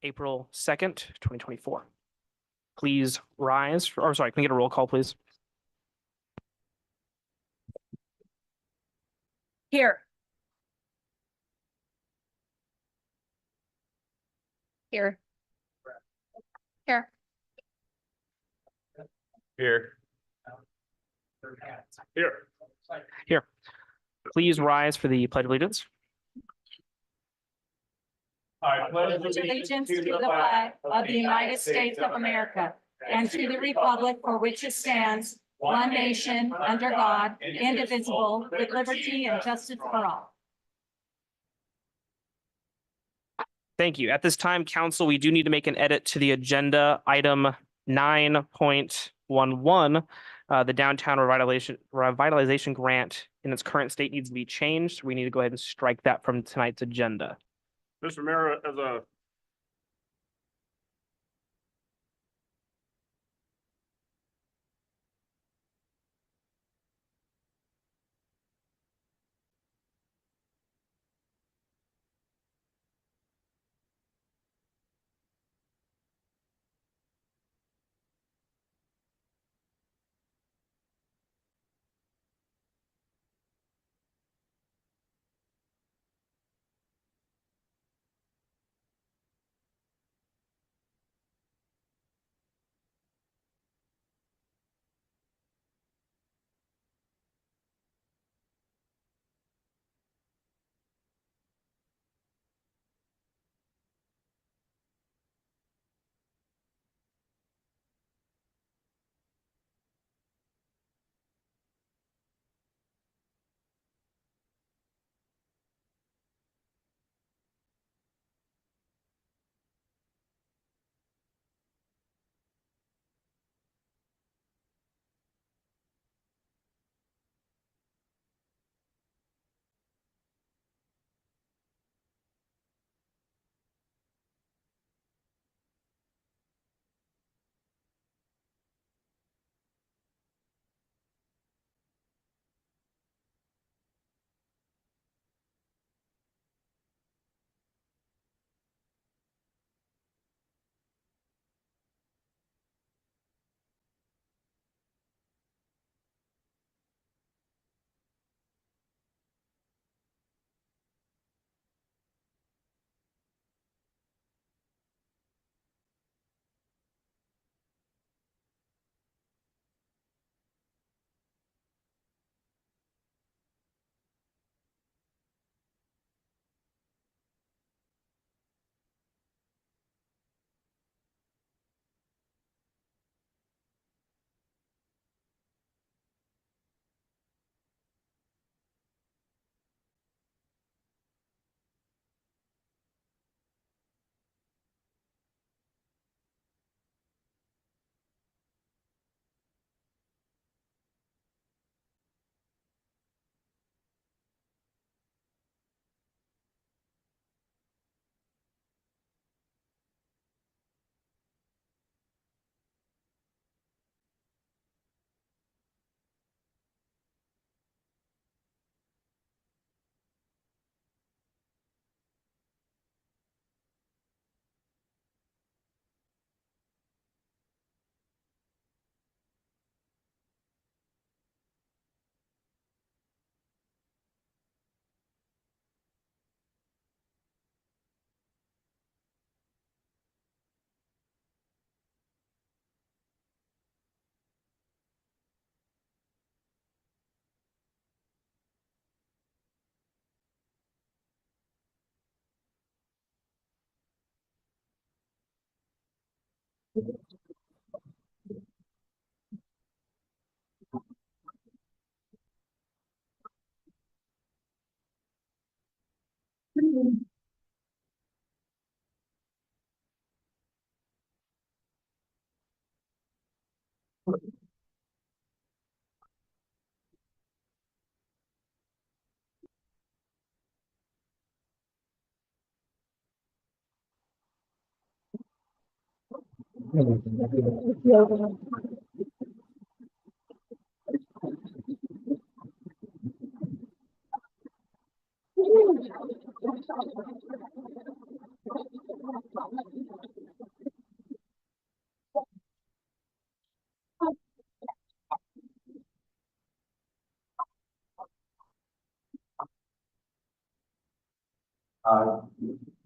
April 2nd, 2024. Please rise, or sorry, can we get a roll call, please? Here. Here. Here. Here. Here. Here. Please rise for the Pledge of Allegiance. I pledge Allegiance to the flag of the United States of America and to the republic for which it stands, one nation, under God, indivisible, with liberty and justice for all. Thank you. At this time, council, we do need to make an edit to the agenda. Item 9.11, the downtown revitalization grant in its current state needs to be changed. We need to go ahead and strike that from tonight's agenda. Mr. Mayor, as a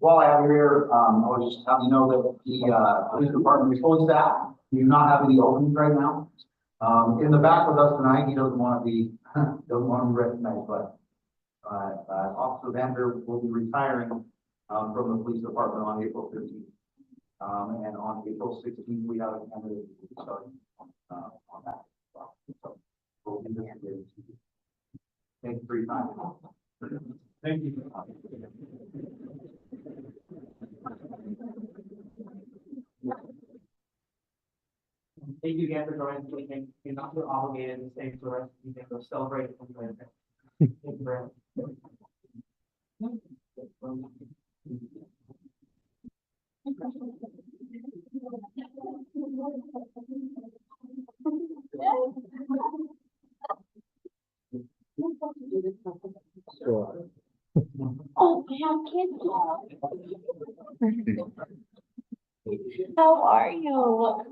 While I have you here, I was just having you know that the police department is fully staffed. We do not have any openings right now. In the back with us tonight, he doesn't want to be, recognized, but Officer Vander will be retiring from the police department on April 15th. And on April 16th, we have a candidate starting on that. So we'll be there. Thank you for your time. Thank you. Thank you again for joining us. You're not so obligated to stay for the rest of the evening. We'll celebrate. Thank you very much. Oh, how kids How are you?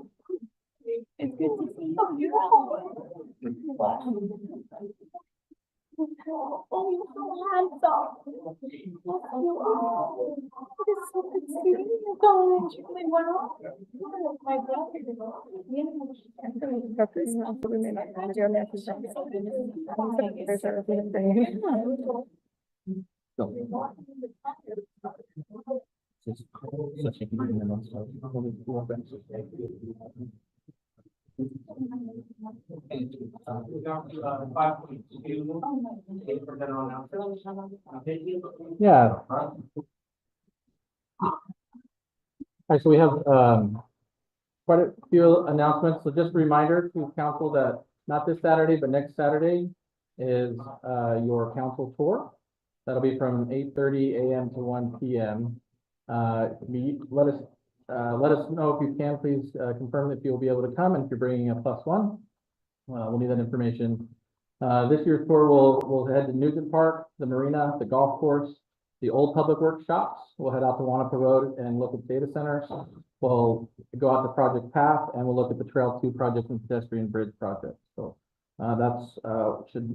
It's good to see you. Wow. Oh, you're so handsome. Yes, you are. It is so good to see you going really well. My brother. Yeah. All right, so we have quite a few announcements. So just a reminder to council that not this Saturday, but next Saturday is your council tour. That'll be from 8:30 a.m. to 1 p.m. Let us know if you can, please confirm if you'll be able to come, and if you're bringing a +1, we'll need that information. This year's tour will head to Nugent Park, the marina, the golf course, the old public works shops. We'll head out to Wanapa Road and look at data centers. We'll go out to Project Path, and we'll look at the Trail 2 project and pedestrian bridge project. So that's should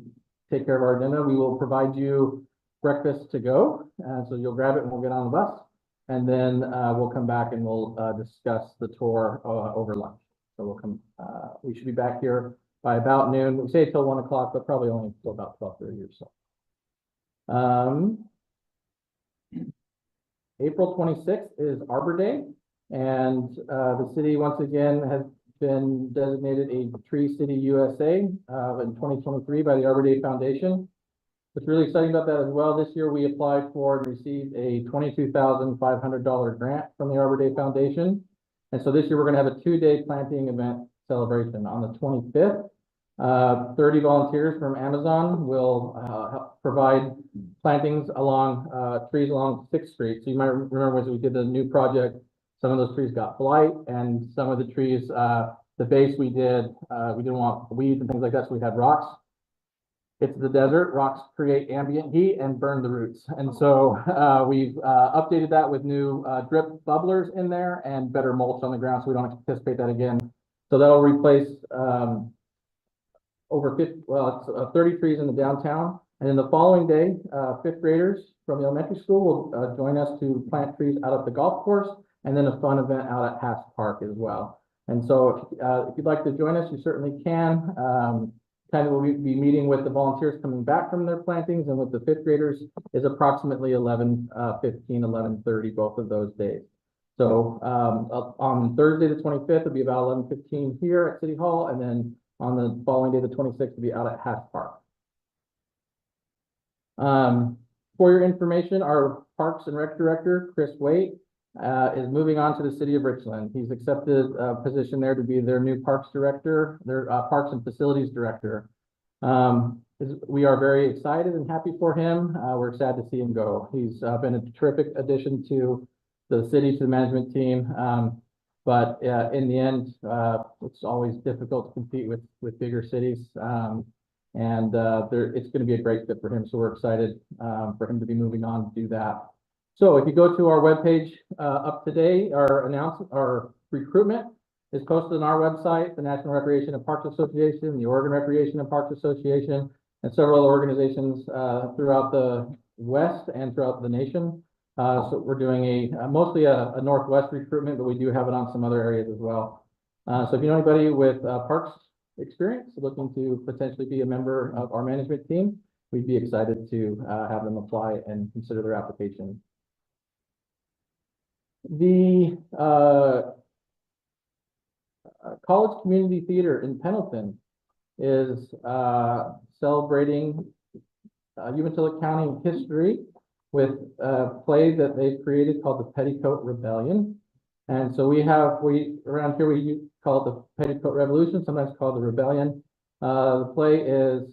take care of our agenda. We will provide you breakfast to go, so you'll grab it and we'll get on the bus, and then we'll come back and we'll discuss the tour over lunch. So we'll come. We should be back here by about noon. We say till 1 o'clock, but probably only until about 12:30 or so. April 26th is Arbor Day, and the city once again has been designated a Tree City USA in 2023 by the Arbor Day Foundation. What's really exciting about that as well, this year we applied for and received a $22,500 grant from the Arbor Day Foundation. And so this year we're going to have a 2-day planting event celebration. On the 25th, 30 volunteers from Amazon will help provide plantings along trees along 6th Street. So you might remember as we did the new project, some of those trees got blight, and some of the trees, the base we didn't want weeds and things like that, so we had rocks. It's the desert. Rocks create ambient heat and burn the roots. And so we've updated that with new drip bubblers in there and better mulch on the ground, so we don't anticipate that again. So that'll replace over 30 trees in the downtown. And then the following day, 5th graders from the elementary school will join us to plant trees out at the golf course, and then a fun event out at Haas Park as well. And so if you'd like to join us, you certainly can. We'll be meeting with the volunteers coming back from their plantings, and with the 5th graders is approximately 11:15, 11:30, both of those days. So on Thursday, the 25th, it'll be about 11:15 here at City Hall, and then on the following day, the 26th, will be out at Haas Park. For your information, our Parks and Rec Director, Chris Waite, is moving on to the City of Richland. He's accepted a position there to be their new Parks Director, their Parks and Facilities Director. We are very excited and happy for him. We're sad to see him go. He's been a terrific addition to the city, to the management team. But in the end, it's always difficult to compete with bigger cities. It's going to be a great fit for him. So we're excited for him to be moving on to do that. So if you go to our webpage, up today, our recruitment is posted on our website, the National Recreation and Parks Association, the Oregon Recreation and Parks Association, and several other organizations, throughout the West and throughout the nation. So we're doing mostly a Northwest recruitment, but we do have it on some other areas as well. So if you know anybody with, parks experience looking to potentially be a member of our management team, we'd be excited to, have them apply and consider their application. The College Community Theater in Pendleton is celebrating Umatilla County history with a play that they've created called The Petticoat Rebellion. And so around here we call it the Petticoat Revolution, sometimes called the Rebellion. The play is,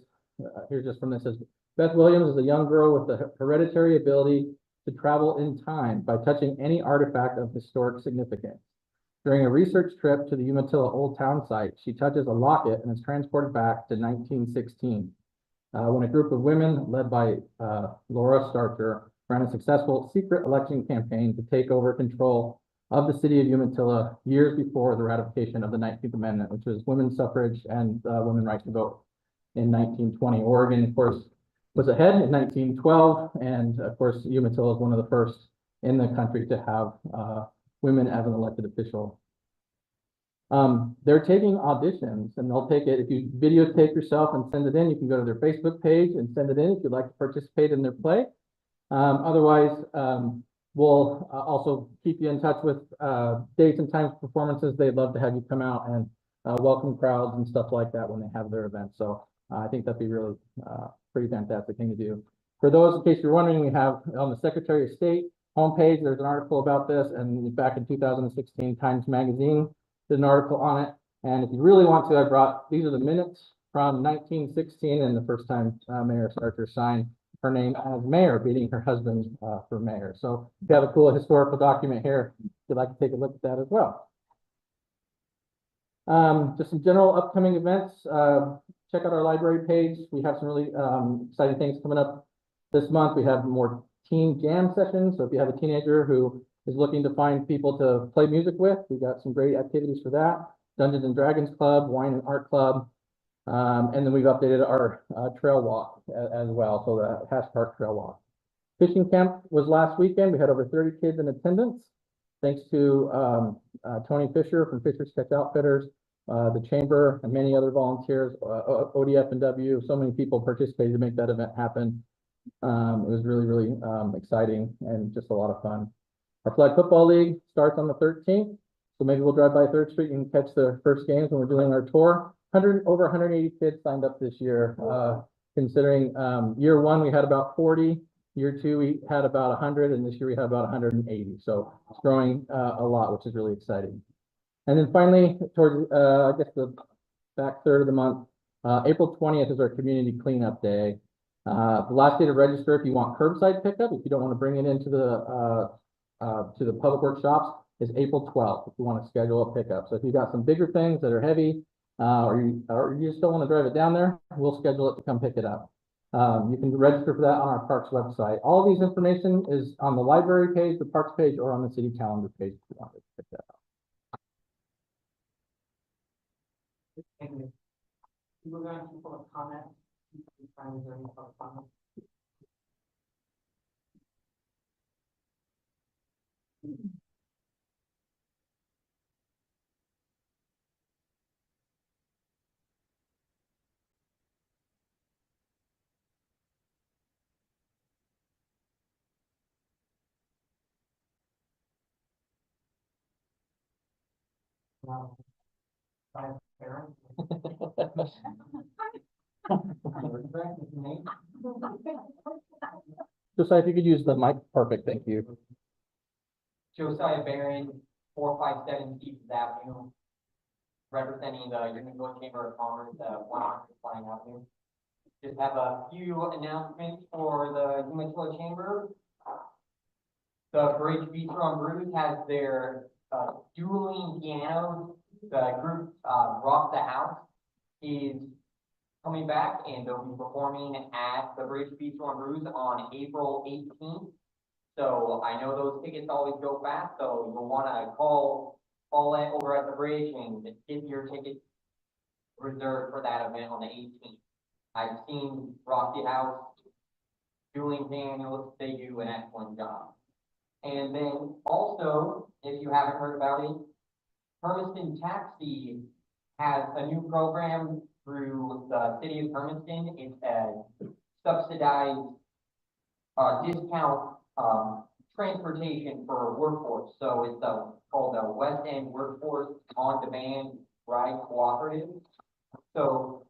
here's just from this, says, Beth Williams is a young girl with the hereditary ability to travel in time by touching any artifact of historic significance. During a research trip to the Umatilla Old Town site, she touches a locket and is transported back to 1916, when a group of women led by Laura Starcher ran a successful secret election campaign to take over control of the city of Umatilla years before the ratification of the 19th Amendment, which was women's suffrage and women's right to vote in 1920. Oregon, of course, was ahead in 1912, and of course, Umatilla is one of the first in the country to have women as an elected official. They're taking auditions, and they'll take it, if you videotape yourself and send it in, you can go to their Facebook page and send it in if you'd like to participate in their play. Otherwise, we'll also keep you in touch with dates and times of performances. They'd love to have you come out and welcome crowds and stuff like that when they have their events. So I think that'd be really pretty fantastic thing to do. For those, in case you're wondering, we have on the Secretary of State homepage, there's an article about this, and back in 2016, Times Magazine did an article on it. And if you really want to, I brought, these are the minutes from 1916 and the first time Mayor Starcher signed her name as mayor, beating her husband for mayor. So if you have a cool historical document here, if you'd like to take a look at that as well. Just some general upcoming events. Check out our library page. We have some really exciting things coming up this month. We have more teen jam sessions. So if you have a teenager who is looking to find people to play music with, we got some great activities for that. Dungeons and Dragons Club, Wine and Art Club. And then we've updated our trail walk as well. So the Hash Park Trail Walk. Fishing camp was last weekend. We had over 30 kids in attendance. Thanks to Tony Fisher from Fisher's Catch Outfitters, the Chamber, and many other volunteers, ODF&W, so many people participated to make that event happen. It was really, really exciting and just a lot of fun. Our Flag Football League starts on the 13th, so maybe we'll drive by 3rd Street and catch the first games when we're doing our tour. Over 180 kids signed up this year, considering year one we had about 40, year two we had about 100, and this year we have about 180. So it's growing a lot, which is really exciting. And then finally, towards I guess the back third of the month, April 20th is our community cleanup day. The last day to register if you want curbside pickup, if you don't want to bring it into the public works shops, is April 12th if you want to schedule a pickup. So if you've got some bigger things that are heavy, or you just don't want to drive it down there, we'll schedule it to come pick it up. You can register for that on our parks website. All of these information is on the library page, the parks page, or on the city calendar page if you want to pick that up. We're going to pull a comment. Josiah, if you could use the mic, perfect, thank you. Josiah Barron, 457 Stevens Avenue, representing the Umatilla Chamber of Commerce, 100 Flying Avenue. Just have a few announcements for the Umatilla Chamber. The Bridge Bistro and Brews has their dueling pianos. The group Rock the House is coming back, and they'll be performing at the Bridge Bistro and Brews on April 18th. So I know those tickets always go fast, so you'll wanna call it over at the bridge and get your ticket reserved for that event on the 18th. I've seen Rocky House, Julian Daniels, they do an excellent job. And then also, if you haven't heard about it, Hermiston Taxi has a new program through the city of Hermiston. It's a subsidized, discount, transportation for workforce. So it's called the West End Workforce On Demand Ride Cooperative. So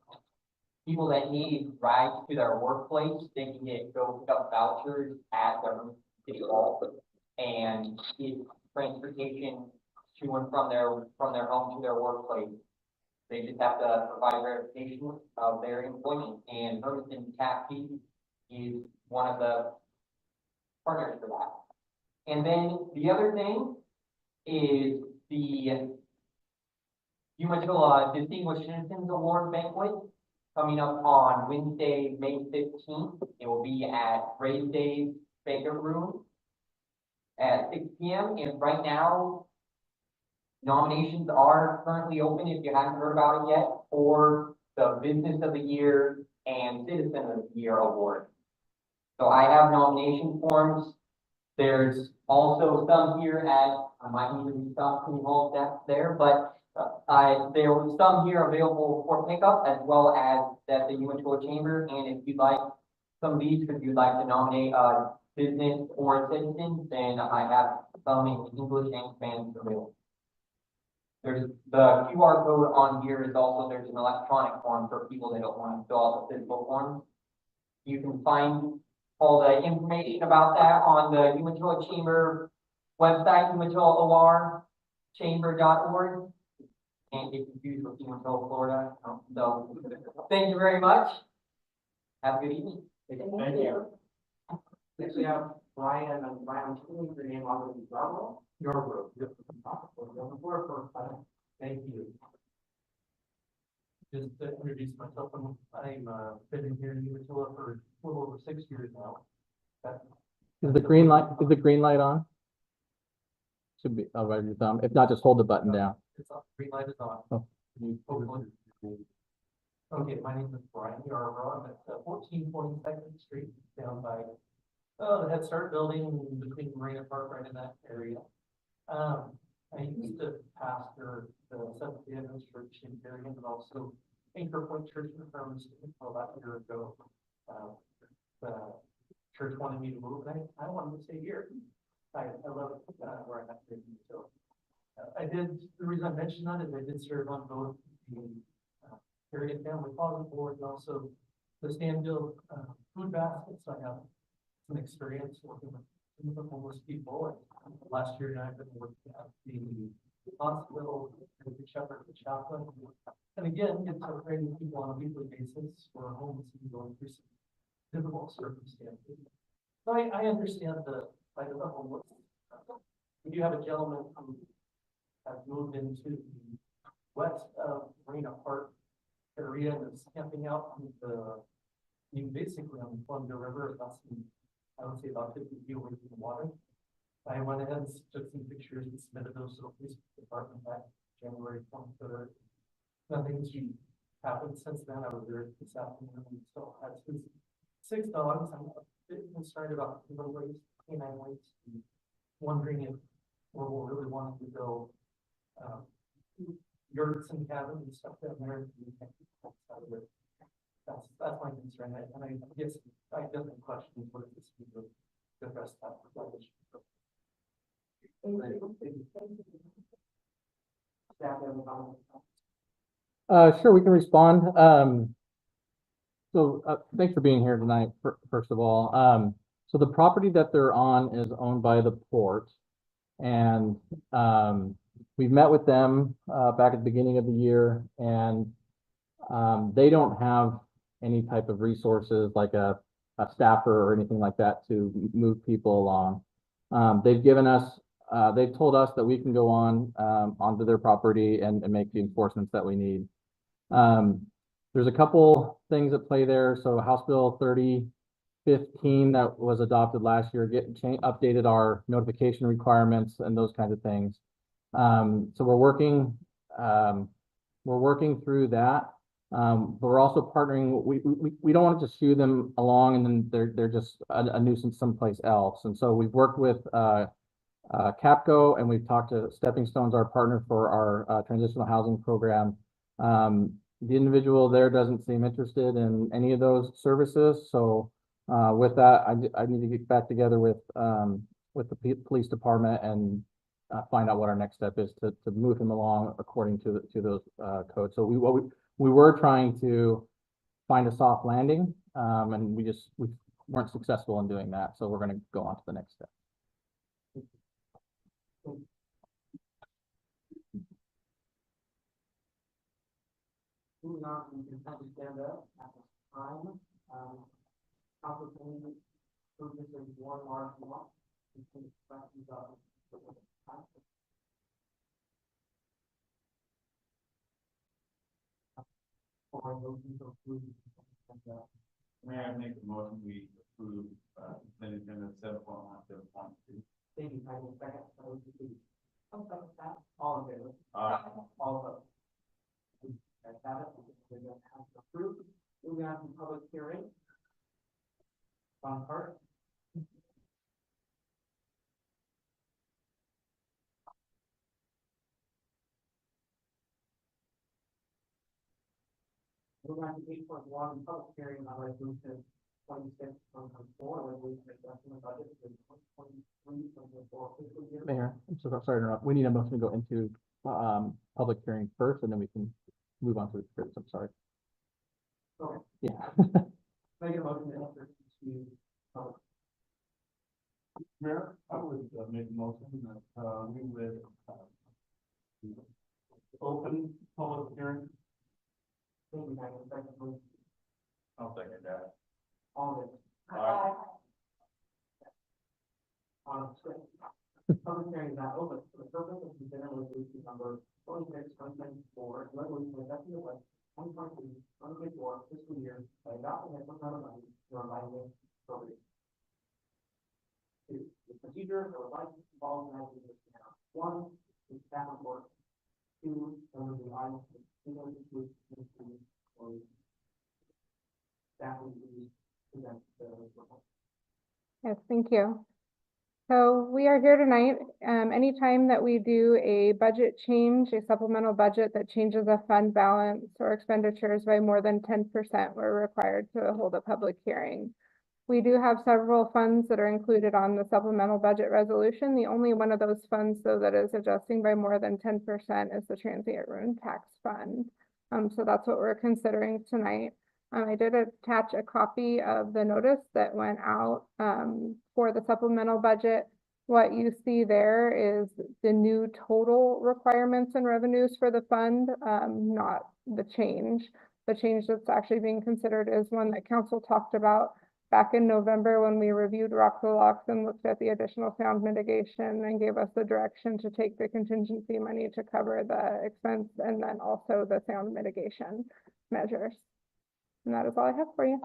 people that need rides to their workplace, they can go pick up vouchers at their city hall and get transportation to and from their home to their workplace. They just have to provide verification of their employment, and Hermiston Taxi is one of the partners for that. And then the other thing is the Umatilla Distinguished Citizens Award Banquet coming up on Wednesday, May 15th. It will be at Raise Days Banquet Room at 6 p.m. And right now, nominations are currently open, if you haven't heard about it yet, for the Business of the Year and Citizen of the Year award. So I have nomination forms. There's also some here I might need to restock City Hall staff there, but there was some here available for pickup as well as at the Umatilla Chamber. And if you'd like some of these, if you'd like to nominate a business or a citizen, then I have some in English and Spanish available. There's the QR code on here is also, there's an electronic form for people that don't want to fill out the physical form. You can find all the information about that on the Umatilla Chamber website, umatillawar.chamber.org. Can't get confused with Umatilla, Florida. So thank you very much. Have a good evening. Thank you. Next we have Brian King, your name on the Bravo. Your group. Thank you. Just to introduce myself, I'm been here in Umatilla for a little over 6 years now. Is the green light on? Should be, oh, right, your thumb. If not, just hold the button down. It's on, green light is on. Oh. Okay, my name is Brian Yarbrough. I'm at 1442nd Street, down by the Head Start building between Marina Park, right in that area. I used to pastor the Seventh-day Adventist Church in Darien, but also Anchor Point Church in Hermiston about a year ago. The church wanted me to move, and I wanted to stay here. I love where I'm at. So the reason I mentioned that is I did serve on both the area family closet board and also the Stanville food basket. So I have some experience working with the homeless people. And last year, I've been working at the hospital as a shepherd, the chaplain. And again, get to training people on a weekly basis for homeless people going through some difficult circumstances. So I understand the plight of the homeless. We do have a gentleman who has moved into the west of Marina Park area and is camping out on basically on the Columbia River. I would say about 50 feet away from the water. I went ahead and took some pictures and submitted those to the police department back January 23rd. Nothing's happened since then. I was there this afternoon and still had 6 dogs. I'm a bit concerned about canine waste and wondering if we'll really want to build yurts and cabins and stuff down there. That's my concern. And I guess I have different questions. What is this to address that? Sure, we can respond. Thanks for being here tonight, first of all. So the property that they're on is owned by the port. And we've met with them back at the beginning of the year, and they don't have any type of resources like a staffer or anything like that to move people along. They've given us, they've told us that we can go onto their property and make the enforcements that we need. There's a couple things at play there. So House Bill 3050 15 that was adopted last year, updated our notification requirements and those kinds of things. So we're working through that. But we're also partnering, we don't want to just shoo them along and then they're just a nuisance someplace else. And so we've worked with, Capco, and we've talked to Stepping Stones, our partner for our, transitional housing program. The individual there doesn't seem interested in any of those services, so, with that, I need to get back together with the police department and find out what our next step is to move him along according to those codes. So we were trying to find a soft landing, and we weren't successful in doing that. So we're going to go on to the next step. Moving on, we can kind of stand up at this time. Council, can we move this as one large block? We can express these up. For a motion to approve. May I make a motion, we approve, consent agenda 7.1, 7.2. Thank you, Heidi. Second, that was the. All in favor? All opposed? As that is, we're going to have to approve. Moving on to public hearing. Ron Hart. Moving on to 8.1, public hearing on resolution 26/2024, resolution adjusting the budget for the 2023/2024 fiscal year. Mayor, I'm so sorry to interrupt. We need a motion to go into public hearing first, and then we can move on to the scripts. I'm sorry. Okay. Yeah. Make a motion to enter to public. Mayor, I would make a motion that, we would, open public hearing. Thank you, Heidi. Second, please. I'll second that. All in favor? Aye. On script. Public hearing is now open for the purpose of considering resolution number 26/2024, resolution adjusting the budget 2023/2024 fiscal year by adopting a supplemental money to revising appropriate. Two, the procedure for license involved in this manner. One, the staff report. Two, under the items of single use or staff will present the report. Yes, thank you. So we are here tonight. Anytime that we do a budget change, a supplemental budget that changes a fund balance or expenditures by more than 10%, we're required to hold a public hearing. We do have several funds that are included on the supplemental budget resolution. The only one of those funds, though, that is adjusting by more than 10% is the transient room tax fund. So that's what we're considering tonight. I did attach a copy of the notice that went out for the supplemental budget. What you see there is the new total requirements and revenues for the fund, not the change. The change that's actually being considered is one that council talked about back in November when we reviewed Rockville Locks and looked at the additional sound mitigation and gave us the direction to take the contingency money to cover the expense and then also the sound mitigation measures. And that is all I have for you.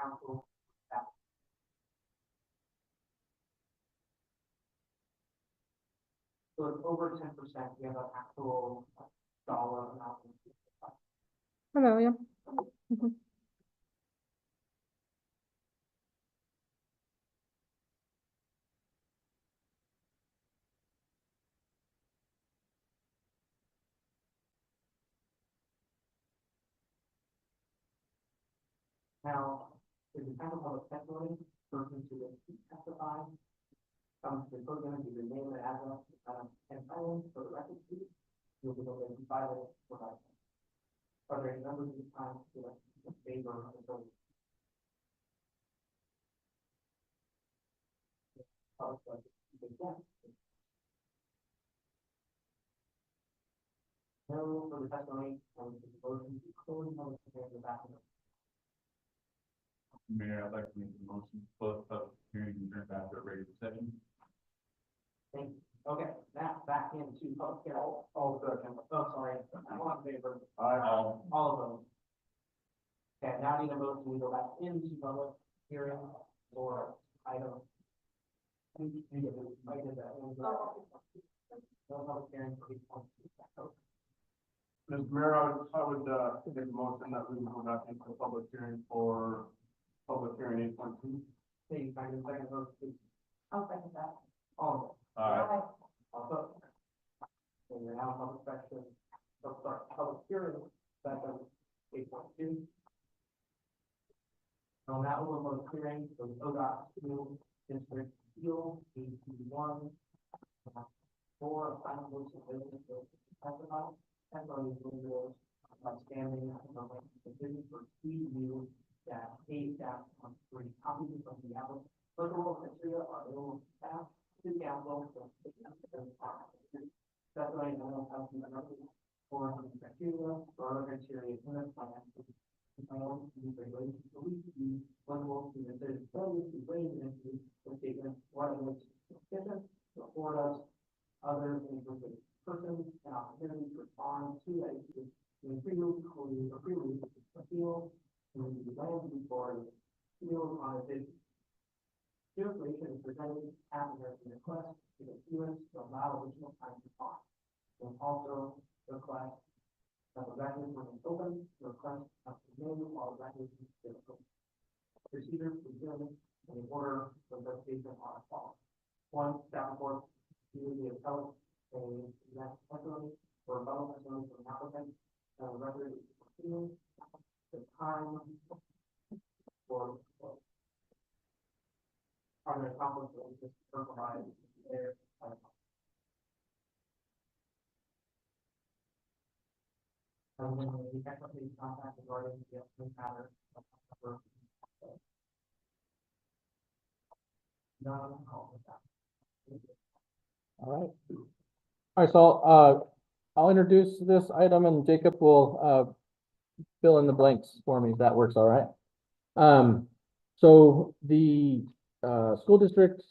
Council staff. So it's over 10%, we have an actual dollar amount. Hello, yeah. Mhm. Now, if you have a public testimony, person to testify, comes to the podium, give your name and address, and filing for the record, please. You'll be able to file it for that. Are there any members of the time in favor of the vote? No for the testimony, and the voting to close the public hearing in the back of the Mayor, I'd like to make a motion to close public hearing and turn back to a regular session. Thank you. Okay, now back into public hearing. Oh, sorry. All in favor? All of them. Okay, now I need a motion to go back into public hearing for item. I did that. No public hearing for 8.2. Mr. Mayor, I would make a motion that we go back into the public hearing for public hearing 8.2. Please, find a second vote, please. I'll second that. All. Aye. Also. And you're now public section, public hearing, section 8.2. So now we're going to hearing for the ODOT school district appeal, 821. For final votes of business, testimony, temporary rules, outstanding, decision for CU -8-13. Copies from the applicable criteria are available to staff, to council, testimony, no council members, for the criteria, or other criteria, and financial. Regulations, believe to be one will be considered failure to raise an issue or statement, one of which is sufficient to afford us other interested persons an opportunity to respond to that issue in pre-release appeal to the land before appeal on a issue. Information is presented after the request to the students to allow additional time to talk. And also request that the records remain open, request of the name while the records is open. Procedures to begin in order of investigation are as follows. One, staff report, to the appellate, a next testimony or rebuttal testimony from the applicant, record is proceeding, the time for primary conflict of interest provided there. And then the technically contact regarding the estimate matter. None, all of that. All right, so, I'll introduce this item and Jacob will, fill in the blanks for me, if that works all right. So the, school district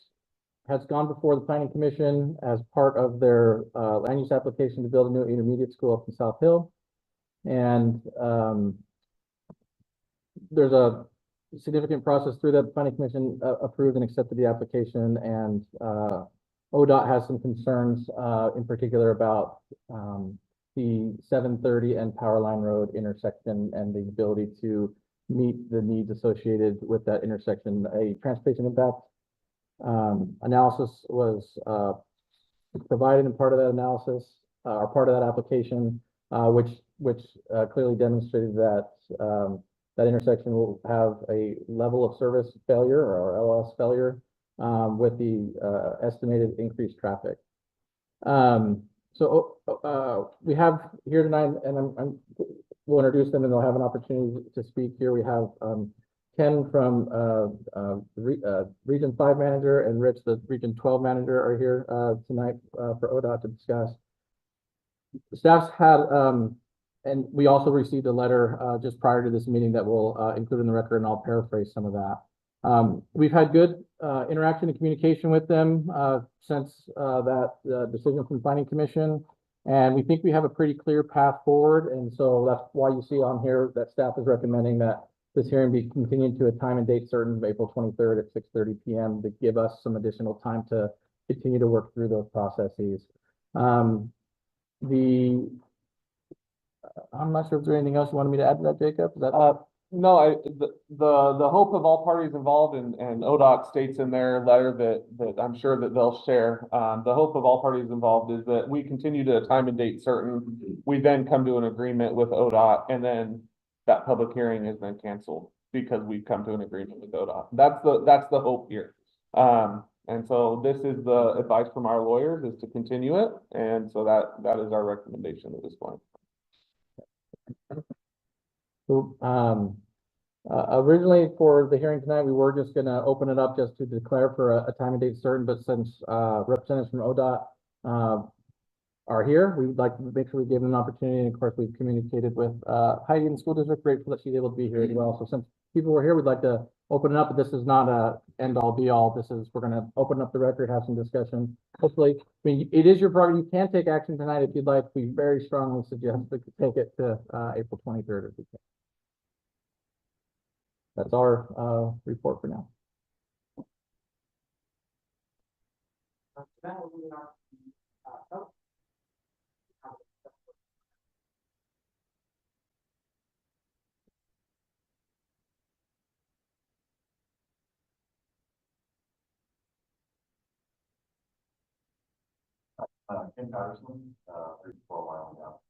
has gone before the planning commission as part of their, land use application to build a new intermediate school up in South Hill. And, there's a significant process through that. The planning commission approved and accepted the application, and, ODOT has some concerns, in particular about the 730 and Powerline Road intersection and the ability to meet the needs associated with that intersection. A transportation impact analysis was provided in part of that analysis, or part of that application, which clearly demonstrated that that intersection will have a level of service failure or LS failure with the estimated increased traffic. We have here tonight, and we'll introduce them and they'll have an opportunity to speak here. We have Ken from Region 5 manager and Rich, the Region 12 manager, are here tonight for ODOT to discuss. Staff's had, and we also received a letter just prior to this meeting that we'll include in the record, and I'll paraphrase some of that. We've had good interaction and communication with them since that decision from the Planning Commission, and we think we have a pretty clear path forward. And so that's why you see on here that staff is recommending that this hearing be continued to a time and date certain of April 23rd at 6:30 p.m. to give us some additional time to continue to work through those processes. I'm not sure if there's anything else you wanted me to add to that, Jacob. Is that No, the hope of all parties involved, and ODOT states in their letter that I'm sure that they'll share. The hope of all parties involved is that we continue to a time and date certain. We then come to an agreement with ODOT, and then that public hearing is then canceled because we've come to an agreement with ODOT. That's the hope here. And so this is the advice from our lawyers, is to continue it, and so that is our recommendation at this point. Originally for the hearing tonight, we were just gonna open it up just to declare for a time and date certain, but since representatives from ODOT are here, we would like to make sure we give them an opportunity. And of course, we've communicated with Heidi in the school district, grateful that she's able to be here as well. So since people were here, we'd like to open it up, but this is not a end all be all. This is, we're gonna open up the record, have some discussion. Hopefully, I mean, it is your prerogative. You can take action tonight if you'd like. We very strongly suggest that you take it to, April 23rd if we can. That's our, report for now. Ken Patterson, for a while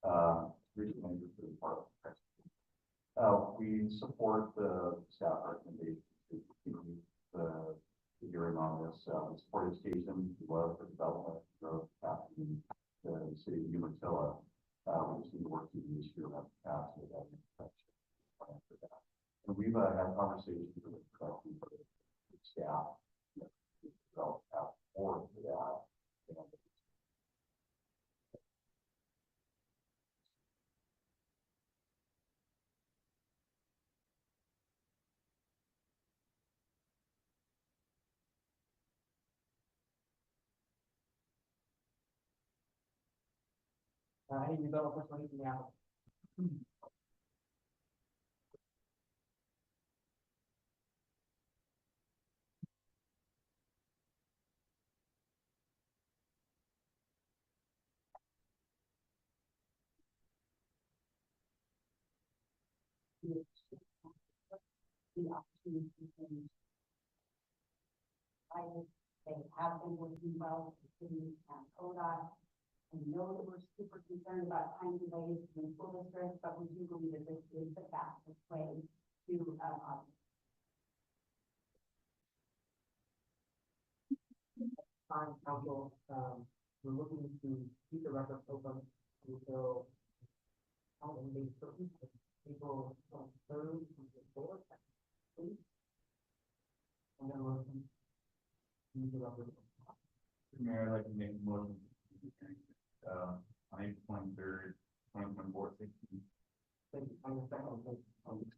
now. Recently moved to the Department of Transportation. We support the staff recommendation to continue the hearing on this. We support education, we love the development, growth, happening in the city of Umatilla. We just need to work through the issue of capacity that plan for that. And we've had conversations with the staff. Develop a path forward for that. Any developers or anything else? They have been working well with the city and ODOT. We know that we're super concerned about time delays in the school district, but we do believe that this is the fastest way to, Council, we're looking to keep the record open until April 3rd, and 4th. And then we'll use the record. Mayor, I'd like to make a motion. On April 23rd, 2024, 16. Thank you. I'm second.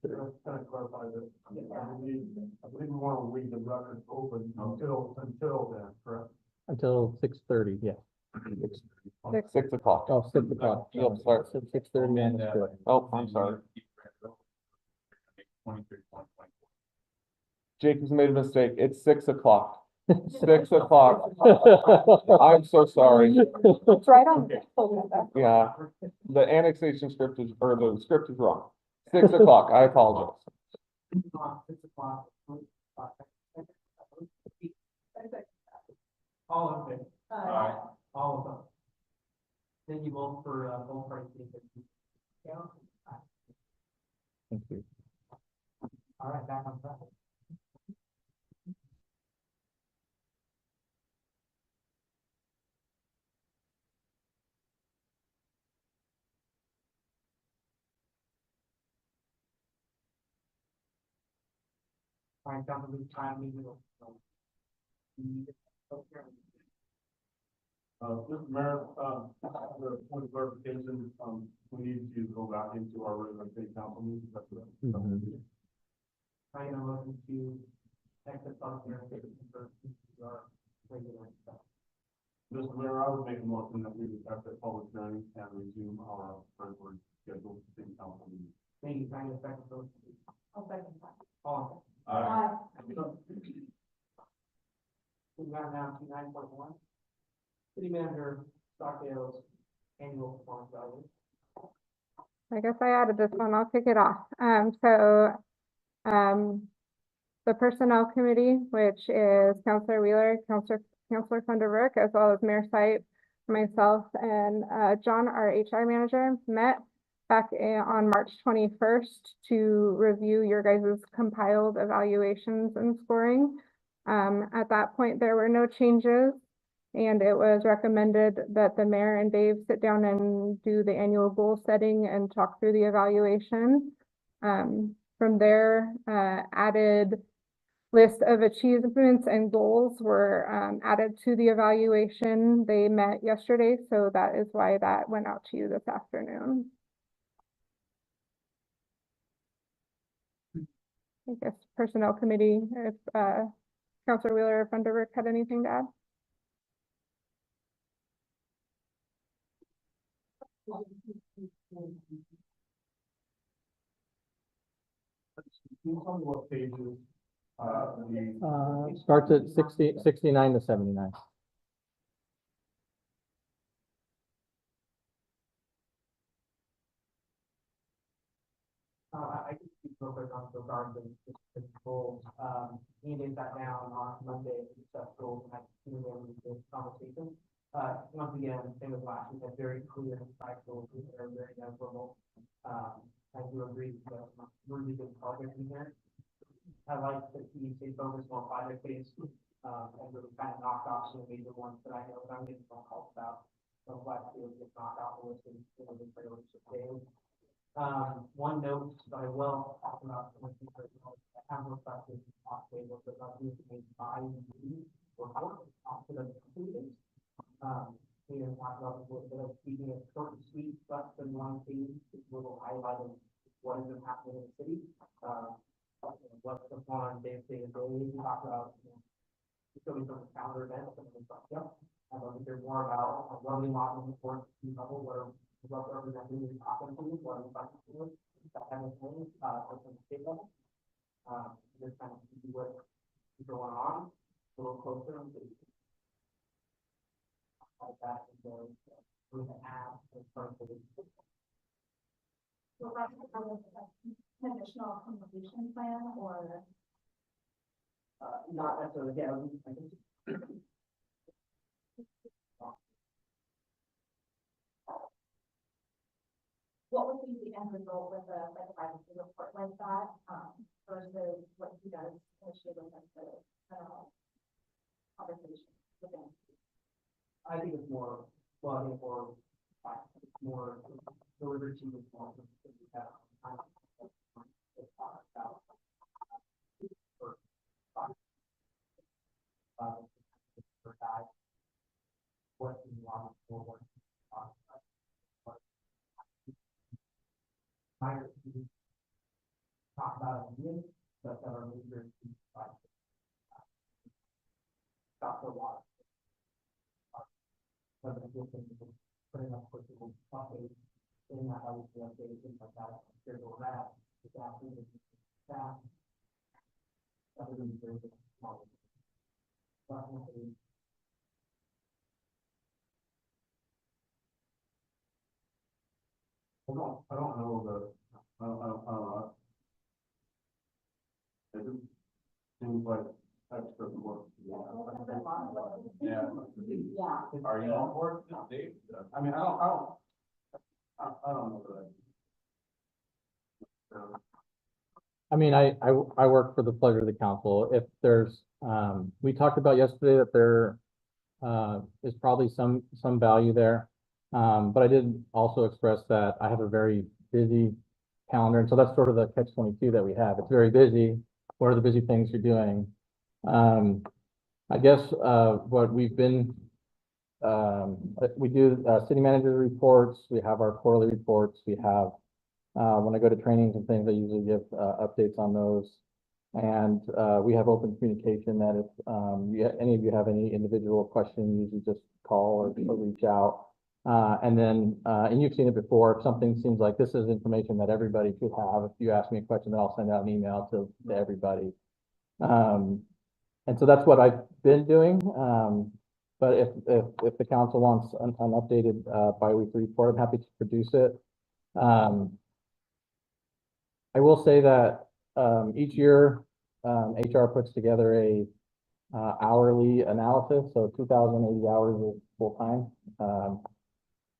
Kind of clarify that. I believe we want to leave the record open until then, correct? Until 6:30, yeah. 6 o'clock. Oh, 6 o'clock. Yep, sorry. 6:30, man, that's good. Oh, I'm sorry. Jacob's made a mistake. It's 6 o'clock. 6 o'clock. I'm so sorry. It's right on. Yeah, the annexation script is, or the script is wrong. 6 o'clock, I apologize. 6 o'clock. All in favor? All of them. Thank you both for, both parties. Thank you. All right, back on track. All right, down to the time we will. Mr. Mayor, the point of clarification, we need to go back into our regular city council meeting. That's what- I am looking to exit on here and take it for our regular stuff. Mr. Mayor, I would make a motion that we accept that public hearing and resume our regular scheduled city council meeting. Thank you, trying to second those. I'll second that. All. Aye. We got now to 9.1. City manager Stockdale's annual performance evaluation. I guess I added this one. I'll kick it off. The Personnel Committee, which is Counselor Wheeler, Counselor Funderburk, as well as Mayor Sipe, myself, and John, our HR manager, met back on March 21st to review your guys' compiled evaluations and scoring. At that point, there were no changes, and it was recommended that the mayor and Dave sit down and do the annual goal setting and talk through the evaluation. From there, added list of achievements and goals were added to the evaluation. They met yesterday, so that is why that went out to you this afternoon. I guess, Personnel Committee, if, Counselor Wheeler or Funderburk had anything to add. Can you tell me what pages, the Starts at 69 to 79. I can speak real quick on regard to the goals. Me and Dave sat down on Monday and discussed goals and I continue in this conversation. Once again, same as last week, had very clear and precise goals that are very measurable. I do agree with that, really good project in here. I like that we stay focused on project based, and really kind of knock off some of the major ones that I know that I'm getting phone calls about. So I'm glad to be able to just knock out the list and, the priorities of days. One note that I will talk about, when people I have no practice in talk tables, but not doing the buy and do or how to talk to them completely. We didn't talk about a little bit of keeping it short and sweet, less than one page, a little highlight of what has been happening in the city. What's the plan day to day, talk about, showing some calendar events and stuff, yeah. I'd love to hear more about what we want to report to level, what representing is happening, what is happening, that kind of thing, at the state level. Just kind of see what's going on, a little closer and see. Like that, and so, we're gonna add, in terms of. Well, that's an additional completion plan or? Not necessarily, yeah, I think. What would be the end result with a privacy report like that, versus what he does initially with the, conversation within? I think it's more, well, I think more delivered to the small. What you want for higher talk about it, but that are major. Stop the water. But I feel putting up with the topic, saying that I would be updated, things like that, there's a wrap, it's actually staff. That would be very good. Definitely. I don't know the, I don't know. It just seems like extra work. Yeah. Are you on board, Dave? I mean, I don't know that. I mean, I work for the pleasure of the council. If there's, we talked about yesterday that there is probably some value there. But I did also express that I have a very busy calendar, and so that's sort of the catch-22 that we have. It's very busy. What are the busy things you're doing? I guess what we've been, we do city manager reports. We have our quarterly reports. We have when I go to trainings and things, I usually give updates on those. And we have open communication that if any of you have any individual questions, you just call or reach out. And you've seen it before, if something seems like this is information that everybody should have, if you ask me a question, then I'll send out an email to everybody. And so that's what I've been doing. But if the council wants an updated bi-weekly report, I'm happy to produce it. I will say that each year HR puts together a hourly analysis, so 2,080 hours is full time.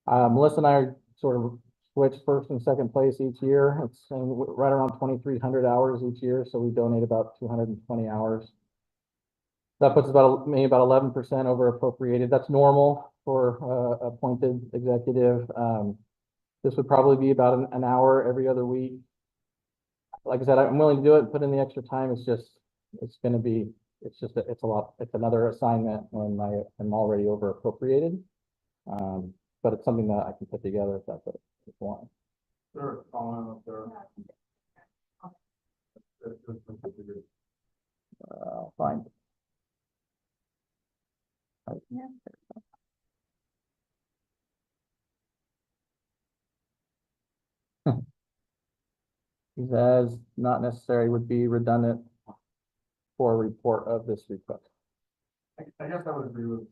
Melissa and I are sort of switch first and second place each year. It's right around 2,300 hours each year, so we donate about 220 hours. That puts maybe about 11% over appropriated. That's normal for appointed executive. This would probably be about an hour every other week. Like I said, I'm willing to do it and put in the extra time. It's a lot. It's another assignment when I'm already over appropriated. But it's something that I can put together if that's what you want. Sure, following up there. Fine. Yeah. He says not necessary would be redundant for a report of this request. I guess I would agree with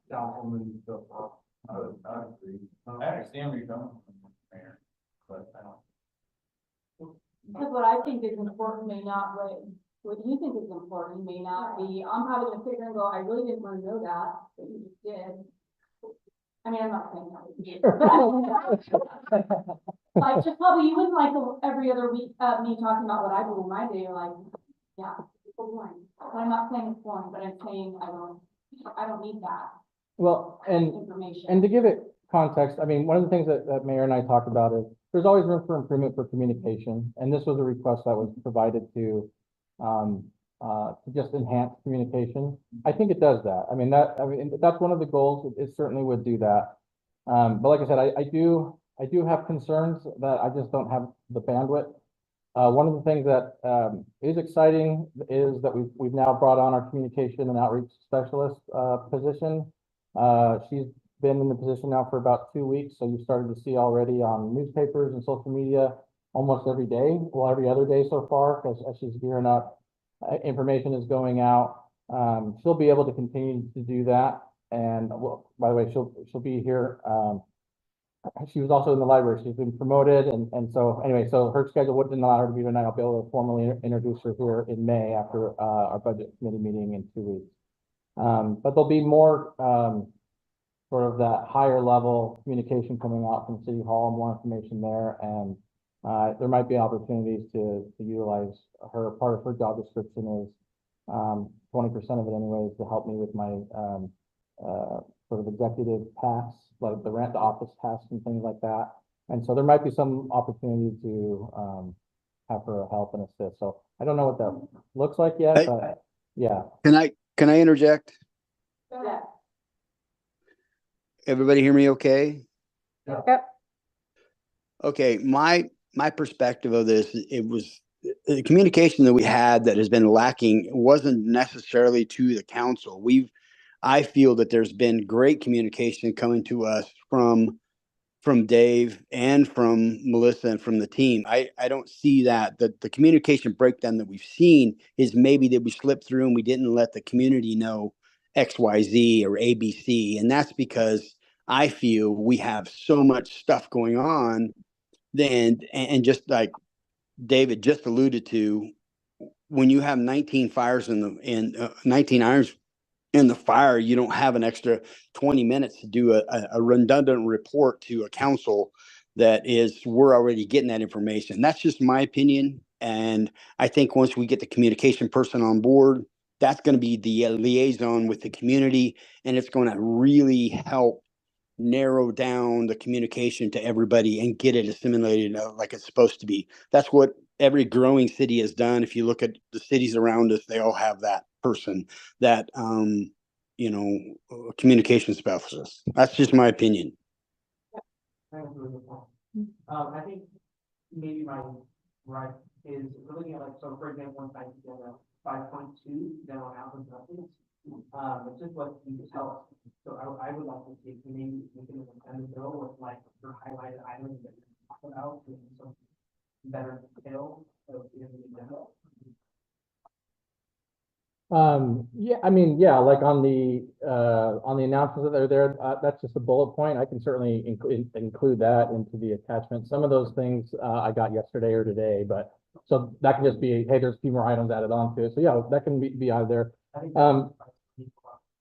Councilman Bill. I agree. I understand where you're coming from, Mayor, but I don't. Because what I think is important may not, what you think is important may not be, I'm probably gonna sit here and go, I really didn't wanna know that, but you just did. I mean, I'm not saying that. Like, just probably, you wouldn't like every other week, me talking about what I do in my day, you're like, yeah, it's boring. But I'm not saying it's boring, but I'm saying I don't need that Well, and information. to give it context, I mean, one of the things that Mayor and I talked about is there's always room for improvement for communication. And this was a request that was provided to just enhance communication. I think it does that. I mean, that's one of the goals. It certainly would do that. But like I said, I do have concerns that I just don't have the bandwidth. One of the things that is exciting is that we've now brought on our communication and outreach specialist position. She's been in the position now for about 2 weeks, so you started to see already on newspapers and social media almost every day, well, every other day so far, because as she's gearing up, information is going out. She'll be able to continue to do that. And well, by the way, she'll be here. She was also in the library. She's been promoted, and so anyway, so her schedule wouldn't allow her to be tonight. I'll be able to formally introduce her here in May after our budget committee meeting in 2 weeks. But there'll be more sort of that higher level communication coming out from City Hall, more information there, and there might be opportunities to utilize her. Part of her job description is 20% of it anyways, to help me with my sort of executive tasks, like the rent to office tasks and things like that. And so there might be some opportunity to have her help and assist. So I don't know what that looks like yet, but yeah. Can I interject? Yeah. Everybody hear me okay? Yep. Okay, my perspective of this, it was the communication that we had that has been lacking wasn't necessarily to the council. I feel that there's been great communication coming to us from Dave and from Melissa and from the team. I don't see that the communication breakdown that we've seen is maybe that we slipped through and we didn't let the community know XYZ or ABC. And that's because I feel we have so much stuff going on then, and just like David just alluded to, when you have 19 fires 19 irons in the fire, you don't have an extra 20 minutes to do a redundant report to a council we're already getting that information. That's just my opinion. And I think once we get the communication person on board, that's going to be the liaison with the community, and it's going to really help narrow down the communication to everybody and get it assimilated like it's supposed to be. That's what every growing city has done. If you look at the cities around us, they all have that person, that communication specialist. That's just my opinion. I think maybe my right is we're looking at, like, so for example, if I get a 5.2, then on apples and apples, it's just what you just tell us. So I would like to see maybe we can send a bill with like for highlighted items that we talk about in some better detail. So we have the agenda. Yeah, I mean, yeah, like on the announcements that are there, that's just a bullet point. I can certainly include that into the attachment. Some of those things I got yesterday or today, but so that can just be, hey, there's a few more items added on to it. So yeah, that can be out there.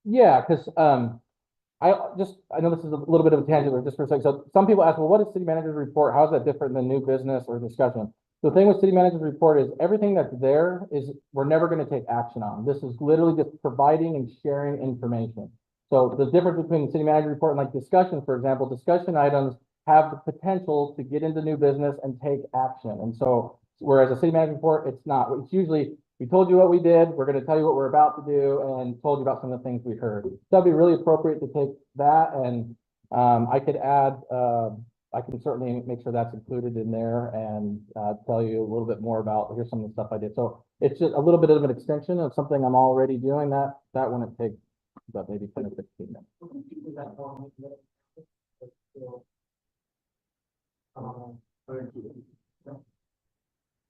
Yeah, because I know this is a little bit of a tangent, but just for a second. So some people ask, well, what is city manager's report? How is that different than new business or discussion? The thing with city manager's report is everything that's there is we're never going to take action on. This is literally just providing and sharing information. So the difference between the city manager report and like discussion, for example, discussion items have the potential to get into new business and take action. And so whereas a city manager report, it's not. It's usually, we told you what we did, we're going to tell you what we're about to do, and told you about some of the things we heard. So that'd be really appropriate to take that, and I could add, I can certainly make sure that's included in there and tell you a little bit more about, here's some of the stuff I did. So it's just a little bit of an extension of something I'm already doing. That one it takes about maybe 10 or 15 minutes. Is that one? Thank you.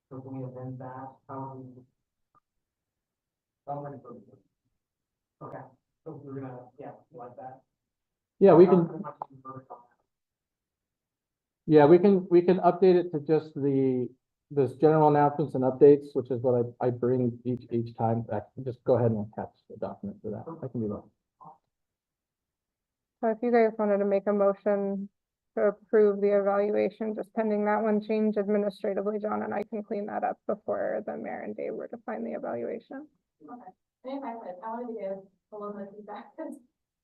So can we amend that? How we? Okay, so we're gonna, yeah, like that. Yeah, we can, we can update it to just this general announcements and updates, which is what I bring each time. Just go ahead and attach the document for that. I can do that. So if you guys wanted to make a motion to approve the evaluation, just pending that one change administratively, John and I can clean that up before the mayor and Dave were to find the evaluation. Okay, and if I could, I wanted to give a little bit of feedback, because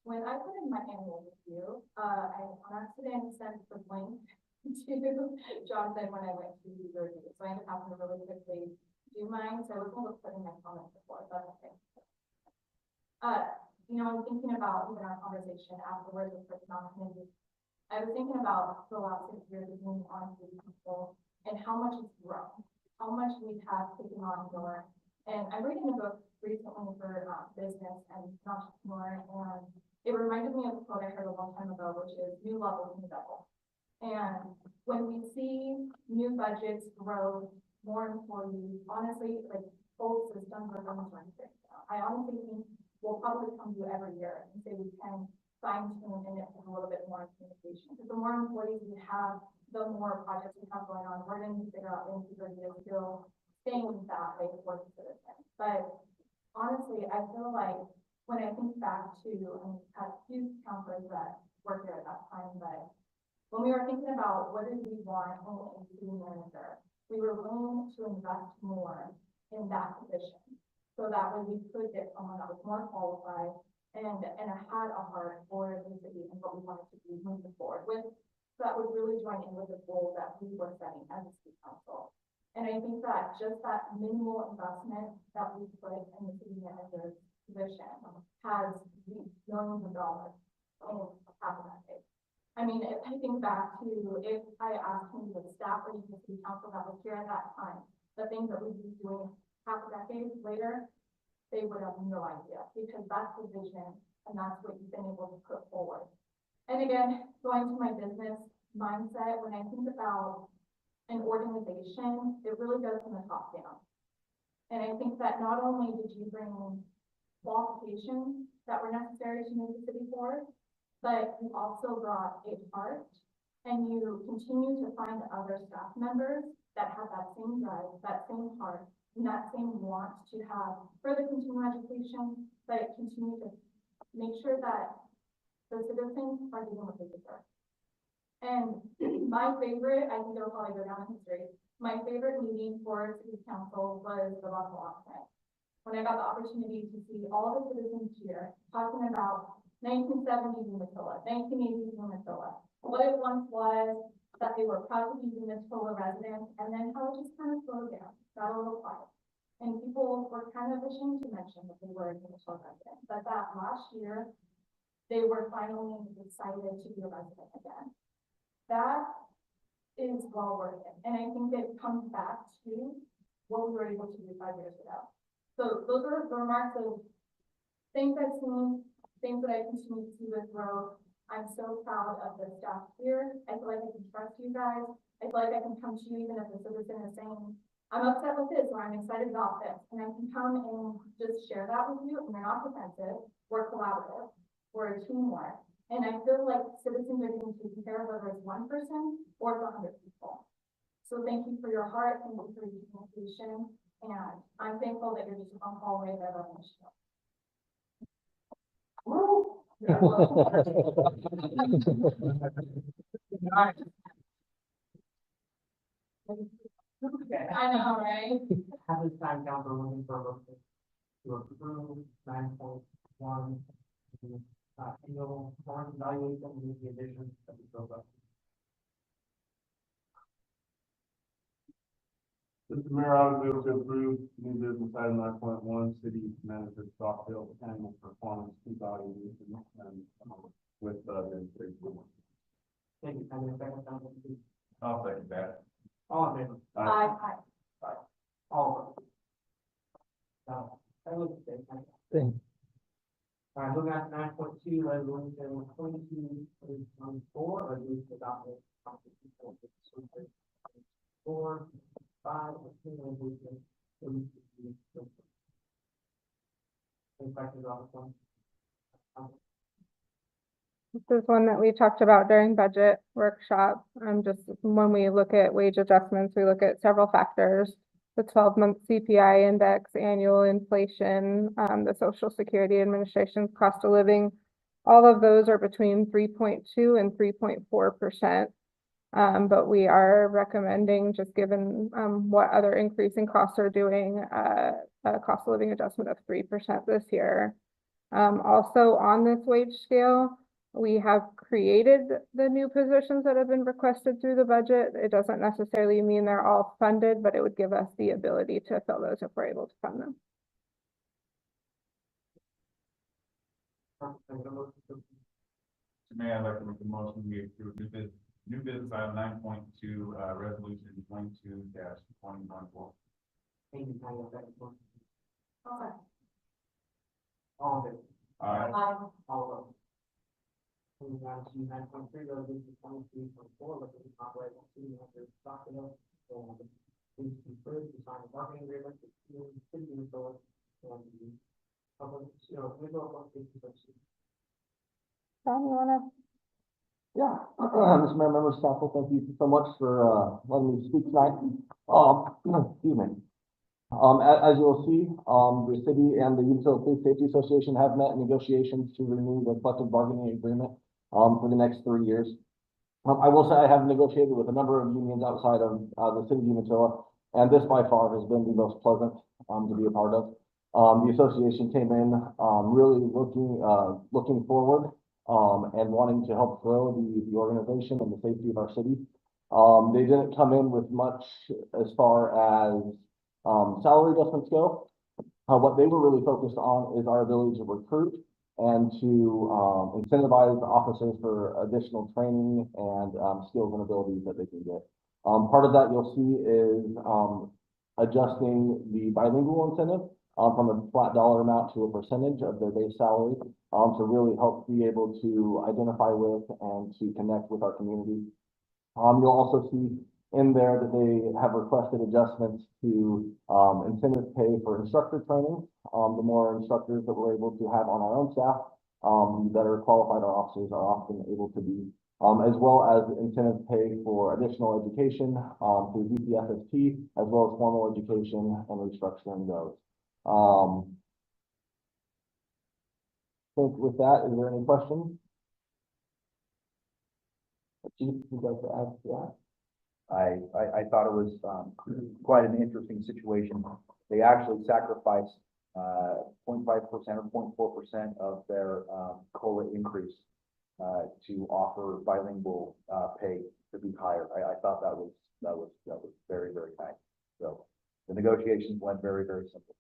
when I put in my annual review, I on accident sent the link to Jonathan when I went to the review, so I ended up having to really quickly do mine, so I was able to put in my comments before, but okay. You know, I'm thinking about even our conversation afterwards with personnel committee. I was thinking about the last 6 years of being on city council and how much it's grown, how much we've had taken on more. And I'm reading a book recently for business and entrepreneur, and it reminded me of a quote I heard a long time ago, which is new levels, new double. And when we see new budgets grow, more employees, honestly, like whole systems are going to run things down. I honestly think we'll probably come to you every year and say we can fine tune and it's a little bit more communication. Because the more employees we have, the more projects we have going on. We're going to figure out ways to still staying that way for the citizens. But honestly, I feel like when I think back to, I mean, had few counselors that worked there at that time, but when we were thinking about what did we want in a city manager, we were willing to invest more in that position. So that way we could get someone that was more qualified and had a heart for the city and what we wanted to be moving forward with. So that would really join in with the goal that we were setting as a city council. And I think that just that minimal investment that we put in the city manager's position has reached millions of dollars in half a decade. I mean, if I think back to if I asked maybe the staff or the city council that was here at that time, the things that we'd be doing half a decade later, they would have no idea, because that's the vision and that's what you've been able to put forward. And again, going to my business mindset, when I think about an organization, it really goes from the top down. And I think that not only did you bring in qualifications that were necessary to move the city forward, but you also brought a heart, and you continue to find other staff members that have that same drive, that same heart, and that same want to have further continuing education, but continue to make sure that the citizens are doing what they deserve. And my favorite, I think it'll probably go down in history, my favorite meeting for city council was the Russell Offset. When I got the opportunity to see all the citizens here talking about 1970s Umatilla, 1980s Umatilla, what it once was, that they were proud to be Umatilla residents, and then how it just kind of slowed down, got a little quiet. And people were kind of ashamed to mention that they were a Umatilla resident, but that last year, they were finally excited to be a resident again. That is well worth it, and I think it comes back to what we were able to do 5 years ago. So those are the remarks of things I've seen, things that I continue to see with growth. I'm so proud of the staff here. I feel like I can trust you guys. I feel like I can come to you even if the citizen is saying, I'm upset with this, or I'm excited about this. And I can come and just share that with you, and you're not defensive. We're collaborative. We're a teamwork. And I feel like citizens are getting taken care of, whether it's one person or it's 100 people. So thank you for your heart, thank you for your communication. And I'm thankful that you're just a phone call away by the mission. I know, right? At this time, council, we're looking for a motion to approve 9.1, annual warrant evaluation with the addition of the program. Mr. Mayor, I would move to approve new business item 9.1, city manager Stockdale annual performance evaluation and with the administration. Thank you. And a second, council, please. I'll second that. All in favor? Aye. All of them. I look at it. Thank- All right, moving on to 9.2, resolution 22/2024, resolution adopted. Four, five, resolution. Any questions on this one? This is one that we talked about during budget workshop. Just when we look at wage adjustments, we look at several factors. The 12-month CPI index, annual inflation, the Social Security Administration's cost of living. All of those are between 3.2 and 3.4%. But we are recommending, just given what other increasing costs are doing, a cost of living adjustment of 3% this year. Also on this wage scale, we have created the new positions that have been requested through the budget. It doesn't necessarily mean they're all funded, but it would give us the ability to fill those if we're able to fund them. Mayor, I'd like to make a motion, we approve new business item 9.2, resolution 22-2014. Thank you, Tanya, second one. Okay. All of it, Aye. all of them. Moving on to 9.3, resolution 23/24, resolution operating city manager Stockdale. Please consider to sign a bargaining agreement with city Minnesota and the public, middle of safety services. Tom, you wanna? Yeah, Mr. Mayor, members of council, thank you so much for letting me speak tonight. Excuse me. As you will see, the city and the Utah Police Safety Association have met in negotiations to renew the collective bargaining agreement for the next 3 years. I will say I have negotiated with a number of unions outside of the city of Umatilla, and this by far has been the most pleasant to be a part of. The association came in really looking forward and wanting to help grow the organization and the safety of our city. They didn't come in with much as far as salary adjustments go. What they were really focused on is our ability to recruit and to incentivize the officers for additional training and skills and abilities that they can get. Part of that you'll see is adjusting the bilingual incentive from a flat dollar amount to a percentage of their base salary to really help be able to identify with and to connect with our community. You'll also see in there that they have requested adjustments to incentive pay for instructor training. The more instructors that we're able to have on our own staff, the better qualified our officers are often able to be, as well as incentive pay for additional education through DPSST, as well as formal education and restructuring those. I think with that, is there any questions? Chief, would you like to add to that? I thought it was quite an interesting situation. They actually sacrificed 0.5% or 0.4% of their COLA increase to offer bilingual pay to be higher. I thought that was very, very nice. So the negotiations went very, very simple.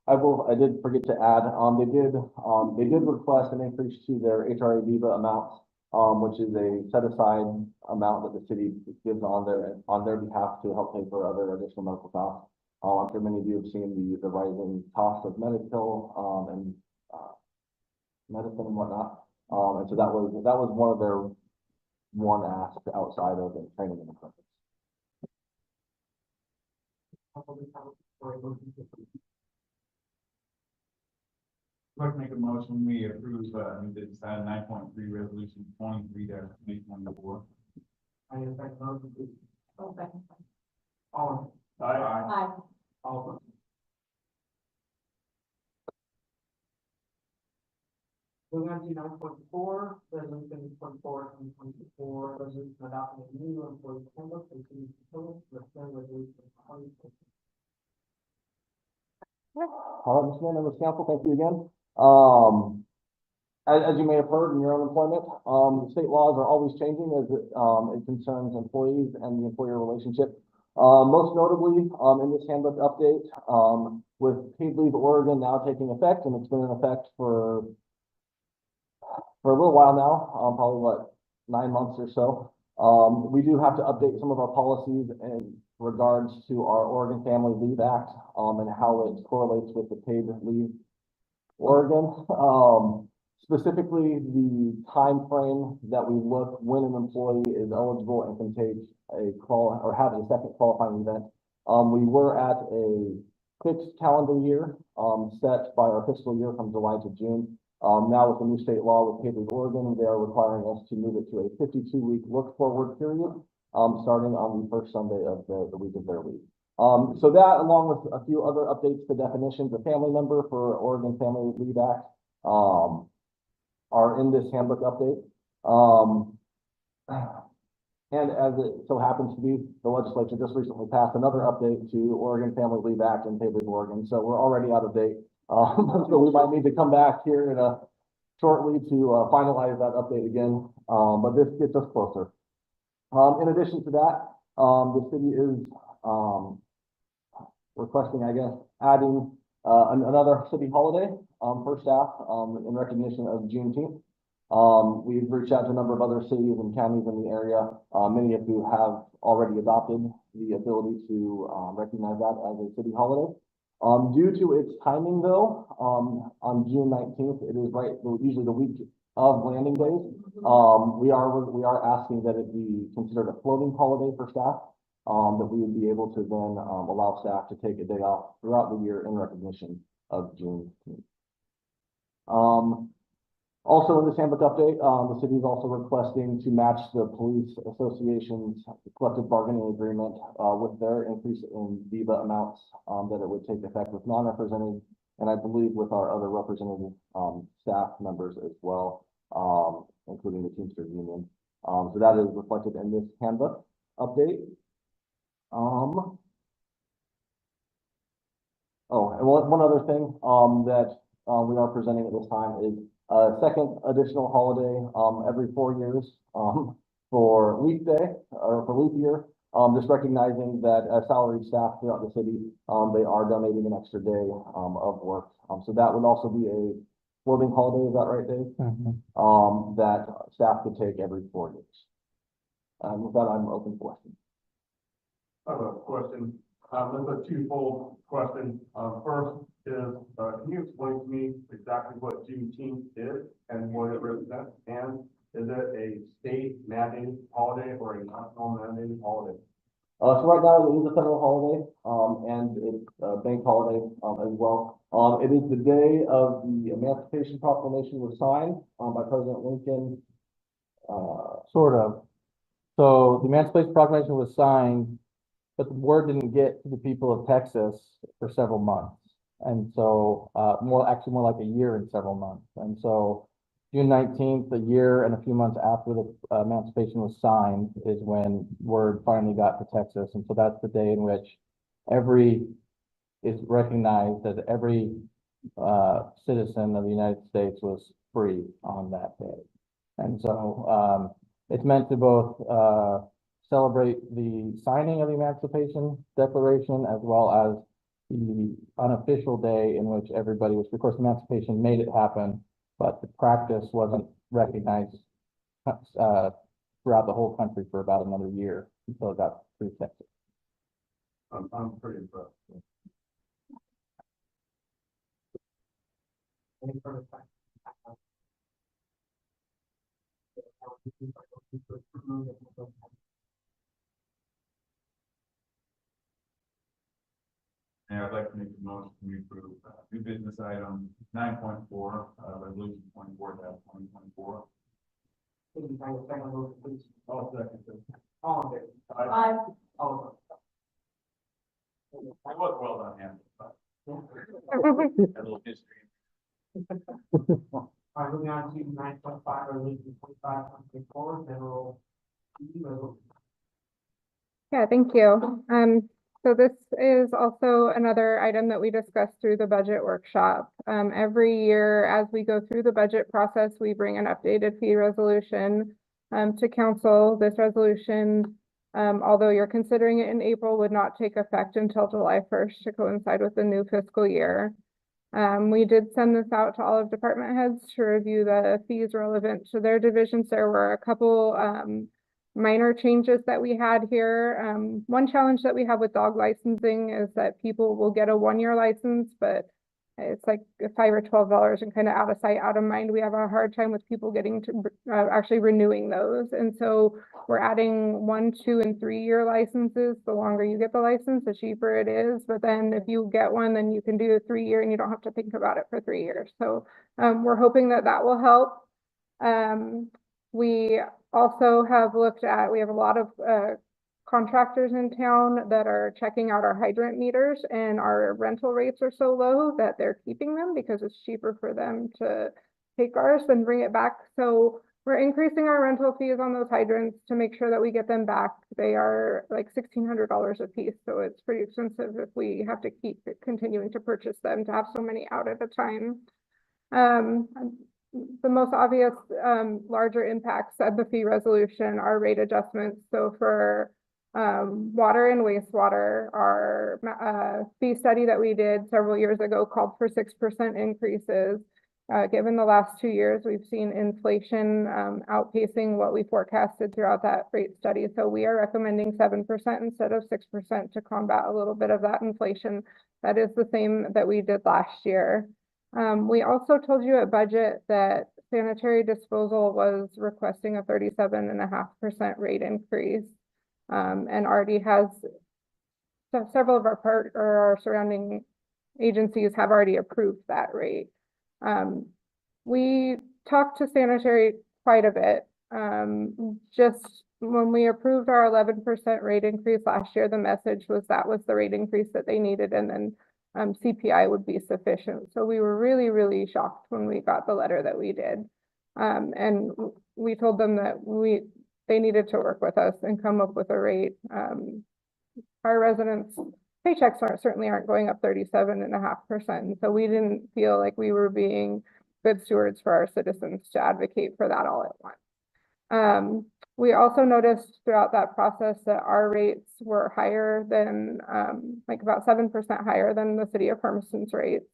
I did forget to add, they did request an increase to their HRA Viva amounts, which is a set aside amount that the city gives on their behalf to help pay for other additional medical costs. I'm sure many of you have seen the rising cost of medical and medicine and whatnot. And so that was one of their ask outside of the training and equipment. I'd like to make a motion, we approve, new business item 9.3, resolution 23-2024. I need a second motion, please. Oh, second. All of Aye. Aye. all of them. Moving on to 9.4, resolution 24/2024, resolution adopting a new employee handbook for the city of Umatilla, referring resolution 20. All right, Mr. Mayor, members of council, thank you again. As you may have heard in your own employment, state laws are always changing as it concerns employees and the employer relationship. Most notably, in this handbook update, with paid leave Oregon now taking effect, and it's been in effect for a little while now, probably 9 months or so. We do have to update some of our policies and regards to our Oregon Family Leave Act, and how it correlates with the paid leave Oregon. Specifically, the time frame that we look when an employee is eligible and can take or have a second qualifying event. We were at a fixed calendar year, set by our fiscal year from July to June. Now with the new state law with Paid Leave Oregon, they are requiring us to move it to a 52-week look forward period, starting on the first Sunday of the week of their leave. So that, along with a few other updates to definitions, a family member for Oregon Family Leave Act, are in this handbook update. And as it so happens to be, the legislature just recently passed another update to Oregon Family Leave Act and Paid Leave Oregon, so we're already out of date. So we might need to come back here shortly to finalize that update again, but this gets us closer. In addition to that, the city is requesting, I guess, adding another city holiday for staff in recognition of Juneteenth. We've reached out to a number of other cities and counties in the area, many of who have already adopted the ability to recognize that as a city holiday. Due to its timing though, on June 19th, it is usually the week of landing days. We are asking that it be considered a floating holiday for staff, that we would be able to then allow staff to take a day off throughout the year in recognition of Juneteenth. Also in this handbook update, the city is also requesting to match the police association's collective bargaining agreement with their increase in VIVA amounts, that it would take effect with non-represented, and I believe with our other representative staff members as well, including the Teamsters Union. So that is reflected in this handbook update. Oh, and one other thing that we are presenting at this time is a second additional holiday every 4 years for leap day or for leap year. Just recognizing that as salaried staff throughout the city, they are donating an extra day of work. So that would also be a floating holiday, is that right, Dave? Mm-hmm. That staff could take every 4 years. With that, I'm open for questions. I have a question. It's a twofold question. First is, can you explain to me exactly what Juneteenth is and what it represents? And is it a state mandated holiday or a national mandated holiday? So right now it is a federal holiday, and it's a bank holiday as well. It is the day of the Emancipation Proclamation was signed by President Lincoln. Sort of. So the Emancipation Proclamation was signed, but the word didn't get to the people of Texas for several months. And so, more like a year and several months. And so June 19th, a year and a few months after the emancipation was signed, is when word finally got to Texas. And so that's the day in which is recognized that every citizen of the United States was free on that day. And so it's meant to both celebrate the signing of the Emancipation Declaration as well as the unofficial day in which everybody was, of course, emancipation made it happen, but the practice wasn't recognized throughout the whole country for about another year until it got through Texas. I'm pretty impressed. Any further questions? And I'd like to make a motion to approve new business item 9.4, resolution 24-2024. Can you find a second motion, please? All second. All in favor? Aye. All I was well done, Ann, but opposed? a little history. All right, moving on to 9.5, resolution 25-24, general. Resolution. Yeah, thank you. So this is also another item that we discussed through the budget workshop. Every year as we go through the budget process, we bring an updated fee resolution to council. This resolution, although you're considering it in April, would not take effect until July 1st to coincide with the new fiscal year. We did send this out to all of department heads to review the fees relevant to their divisions. There were a couple minor changes that we had here. One challenge that we have with dog licensing is that people will get a 1-year license, but it's like $5 or $12 and kind of out of sight, out of mind. We have a hard time with people getting to actually renewing those. And so we're adding 1, 2, and 3-year licenses. The longer you get the license, the cheaper it is. But then if you get one, then you can do a 3-year and you don't have to think about it for 3 years. So we're hoping that that will help. We also have looked at, we have a lot of contractors in town that are checking out our hydrant meters, and our rental rates are so low that they're keeping them because it's cheaper for them to take ours than bring it back. So we're increasing our rental fees on those hydrants to make sure that we get them back. They are like $1,600 a piece, so it's pretty expensive if we have to keep continuing to purchase them to have so many out at a time. The most obvious larger impacts of the fee resolution are rate adjustments. So for water and wastewater, our fee study that we did several years ago called for 6% increases. Given the last 2 years, we've seen inflation outpacing what we forecasted throughout that rate study. So we are recommending 7% instead of 6% to combat a little bit of that inflation. That is the same that we did last year. We also told you at budget that sanitary disposal was requesting a 37.5% rate increase. And already has several of our surrounding agencies have already approved that rate. We talked to sanitary quite a bit. Just when we approved our 11% rate increase last year, the message was that was the rate increase that they needed, and then CPI would be sufficient. So we were really, really shocked when we got the letter that we did. And we told them that they needed to work with us and come up with a rate. Our residents' paychecks certainly aren't going up 37.5%. So we didn't feel like we were being good stewards for our citizens to advocate for that all at once. We also noticed throughout that process that our rates were higher than, like about 7% higher than the city of Hermiston's rates.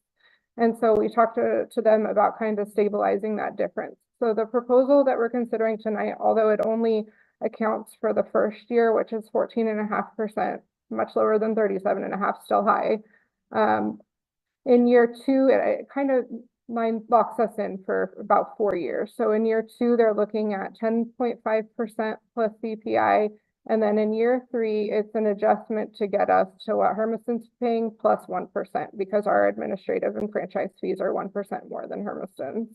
And so we talked to them about kind of stabilizing that difference. So the proposal that we're considering tonight, although it only accounts for the first year, which is 14.5%, much lower than 37.5, still high. In year 2, it kind of locks us in for about 4 years. So in year 2, they're looking at 10.5% plus CPI. And then in year 3, it's an adjustment to get us to what Hermiston's paying plus 1%, because our administrative and franchise fees are 1% more than Hermiston's.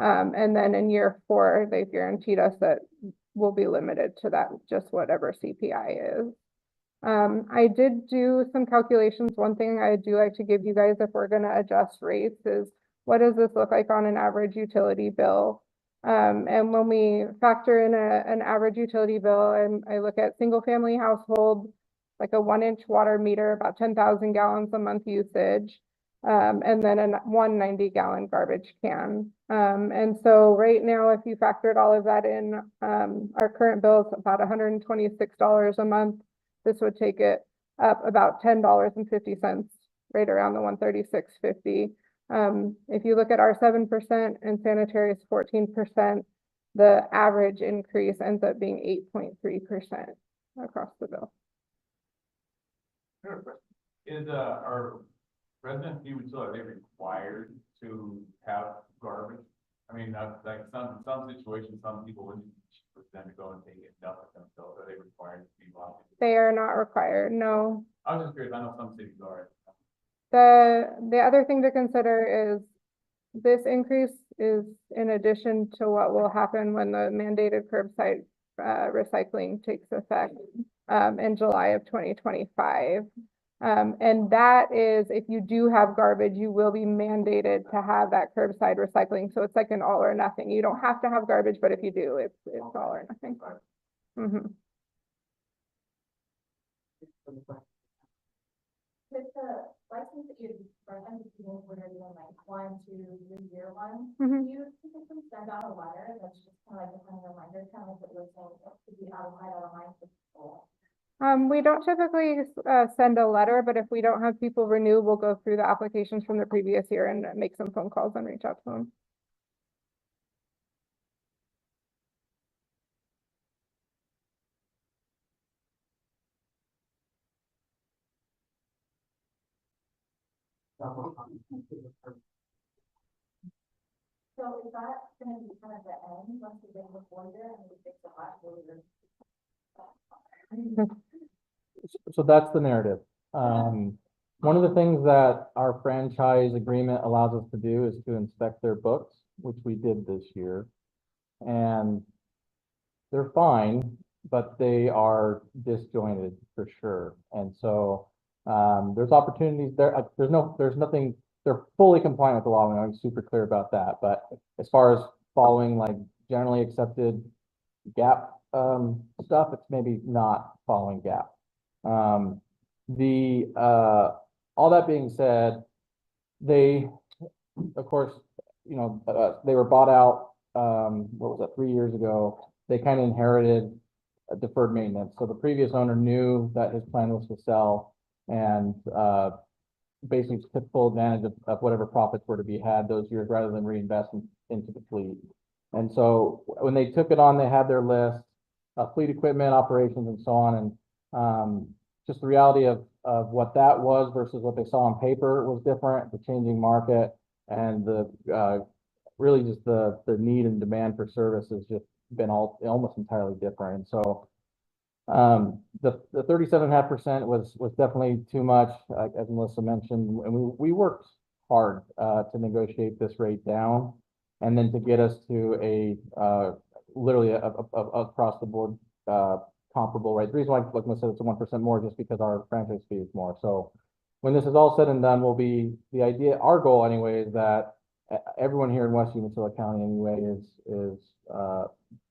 And then in year 4, they've guaranteed us that we'll be limited to that, just whatever CPI is. I did do some calculations. One thing I do like to give you guys if we're going to adjust rates is, what does this look like on an average utility bill? And when we factor in an average utility bill, and I look at single family household, like a 1-inch water meter, about 10,000 gallons a month usage, and then a 190-gallon garbage can. And so right now, if you factored all of that in, our current bill is about $126 a month. This would take it up about $10.50, right around the $136.50. If you look at our 7% and sanitary is 14%, the average increase ends up being 8.3% across the bill. Is our residents even still, are they required to have garbage? I mean, like some situations, some people wouldn't for them to go and take it and dump it themselves. Are they required to be locked? They are not required, no. I was just curious. I know some cities are. The other thing to consider is this increase is in addition to what will happen when the mandated curbside recycling takes effect in July of 2025. And that is, if you do have garbage, you will be mandated to have that curbside recycling. So it's like an all or nothing. You don't have to have garbage, but if you do, it's all or nothing. Mm-hmm. With the license that you recommend, when you're doing like 1, 2, 3-year ones, Mm-hmm. do you typically send out a letter that's just kind of like a kind of reminder, kind of like what you're saying, to be out of sight, out of mind for people? We don't typically send a letter, but if we don't have people renew, we'll go through the applications from the previous year and make some phone calls and reach out to them. So is that gonna be kind of the end, once we get before there and we fix the last order? So that's the narrative. One of the things that our franchise agreement allows us to do is to inspect their books, which we did this year. And they're fine, but they are disjointed for sure. And so, there's opportunities there. There's nothing, they're fully compliant with the law. and I'm super clear about that. But as far as following like generally accepted gap, stuff, it's maybe not following gap. All that being said, they, of course, you know, they were bought out, what was that, 3 years ago. They kind of inherited a deferred maintenance. So the previous owner knew that his plan was to sell and, basically took full advantage of whatever profits were to be had those years rather than reinvest into the fleet. And so when they took it on, they had their list of fleet equipment, operations and so on. And, just the reality of what that was versus what they saw on paper was different, the changing market and the, really just the need and demand for service has just been almost entirely different. And so, the 37.5% was definitely too much, as Melissa mentioned, and we worked hard, to negotiate this rate down and then to get us to a, literally across the board, comparable rate. The reason why, like I said, it's a 1% more just because our franchise fee is more. So when this is all said and done, the idea, our goal anyway, is that everyone here in West Umatilla County anyway is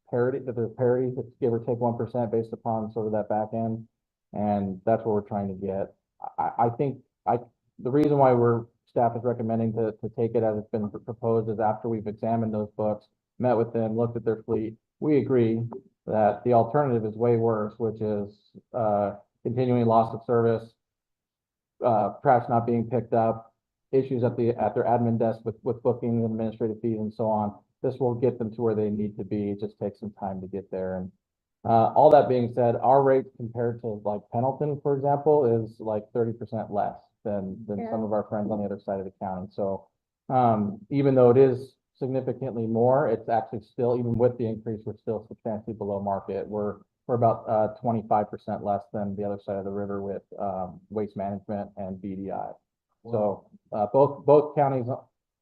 parity, that there's parity, that's give or take 1% based upon sort of that back end. And that's what we're trying to get. I think the reason why staff is recommending to take it as it's been proposed is after we've examined those books, met with them, looked at their fleet, we agree that the alternative is way worse, which is continuing loss of service, trash not being picked up, issues at their admin desk with bookings and administrative fees and so on. This will get them to where they need to be. It just takes some time to get there. And all that being said, our rate compared to like Pendleton, for example, is like 30% less than some of our friends on the other side of the county. So even though it is significantly more, it's actually still, even with the increase, we're still substantially below market. We're about 25% less than the other side of the river with waste management and BDI. So both counties,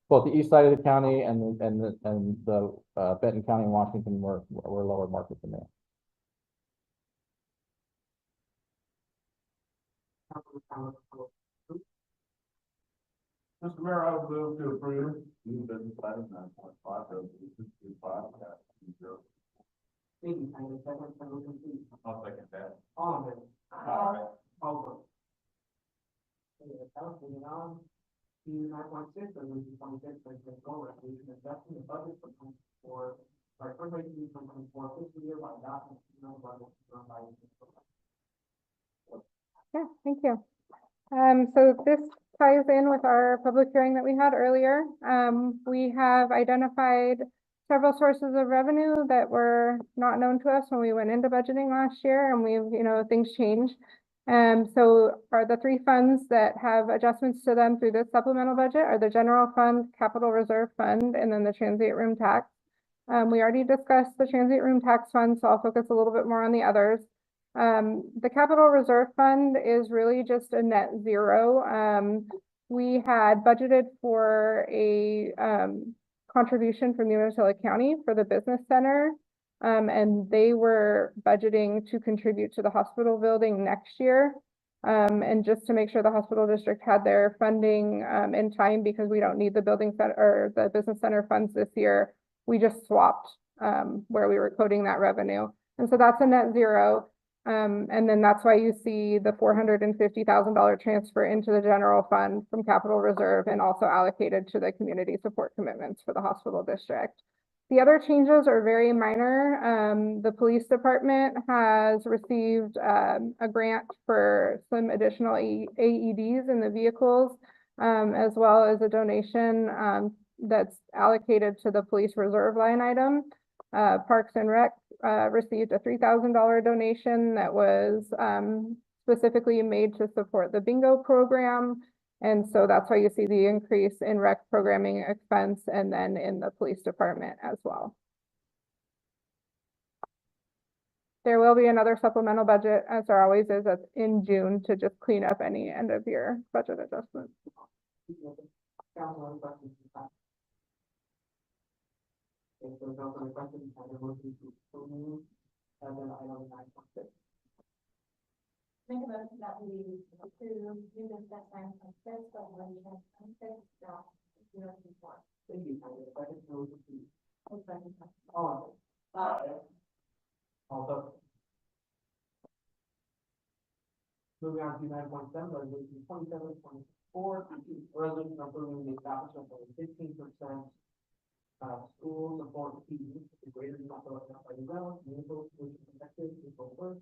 both the east side of the county and the Benton County and Washington were lower market than that. Mr. Mayor, I would move to approve new business item 9.5, resolution 25. Maybe kind of second, please. I'll second that. All of it. Aye. Over. Okay, that's moving on to 9.6, resolution 26, resolution adjusting the budget for first from 24 fiscal year by adopting budget run by. Yeah, thank you. So this ties in with our public hearing that we had earlier. We have identified several sources of revenue that were not known to us when we went into budgeting last year, and things change. So the three funds that have adjustments to them through this supplemental budget are the general fund, capital reserve fund, and then the transient room tax. We already discussed the transient room tax fund, so I'll focus a little bit more on the others. The capital reserve fund is really just a net zero. We had budgeted for a contribution from Umatilla County for the business center. And they were budgeting to contribute to the hospital building next year. And just to make sure the hospital district had their funding in time, because we don't need the building center or the business center funds this year, we just swapped where we were coding that revenue. And so that's a net zero. And then that's why you see the $450,000 transfer into the general fund from capital reserve and also allocated to the community support commitments for the hospital district. The other changes are very minor. The police department has received a grant for some additional AEDs in the vehicles, as well as a donation that's allocated to the police reserve line item. Parks and Rec received a $3,000 donation that was specifically made to support the bingo program. And so that's why you see the increase in rec programming expense and then in the police department as well. There will be another supplemental budget, as there always is, in June to just clean up any end of year budget adjustments. Council, any questions? If there's no further questions, I will move to approve, and then item 9.6. Make a motion that we approve new business line from fiscal eleven twenty-six, zero two four. Thank you, Tyler. If I could move to approve. Uh, All in favor? Also. Moving on to 9.7, resolution 2724, resolution approving the establishment of a 15% school support fee, the greater than also by the well, municipal, which is effective April 1st.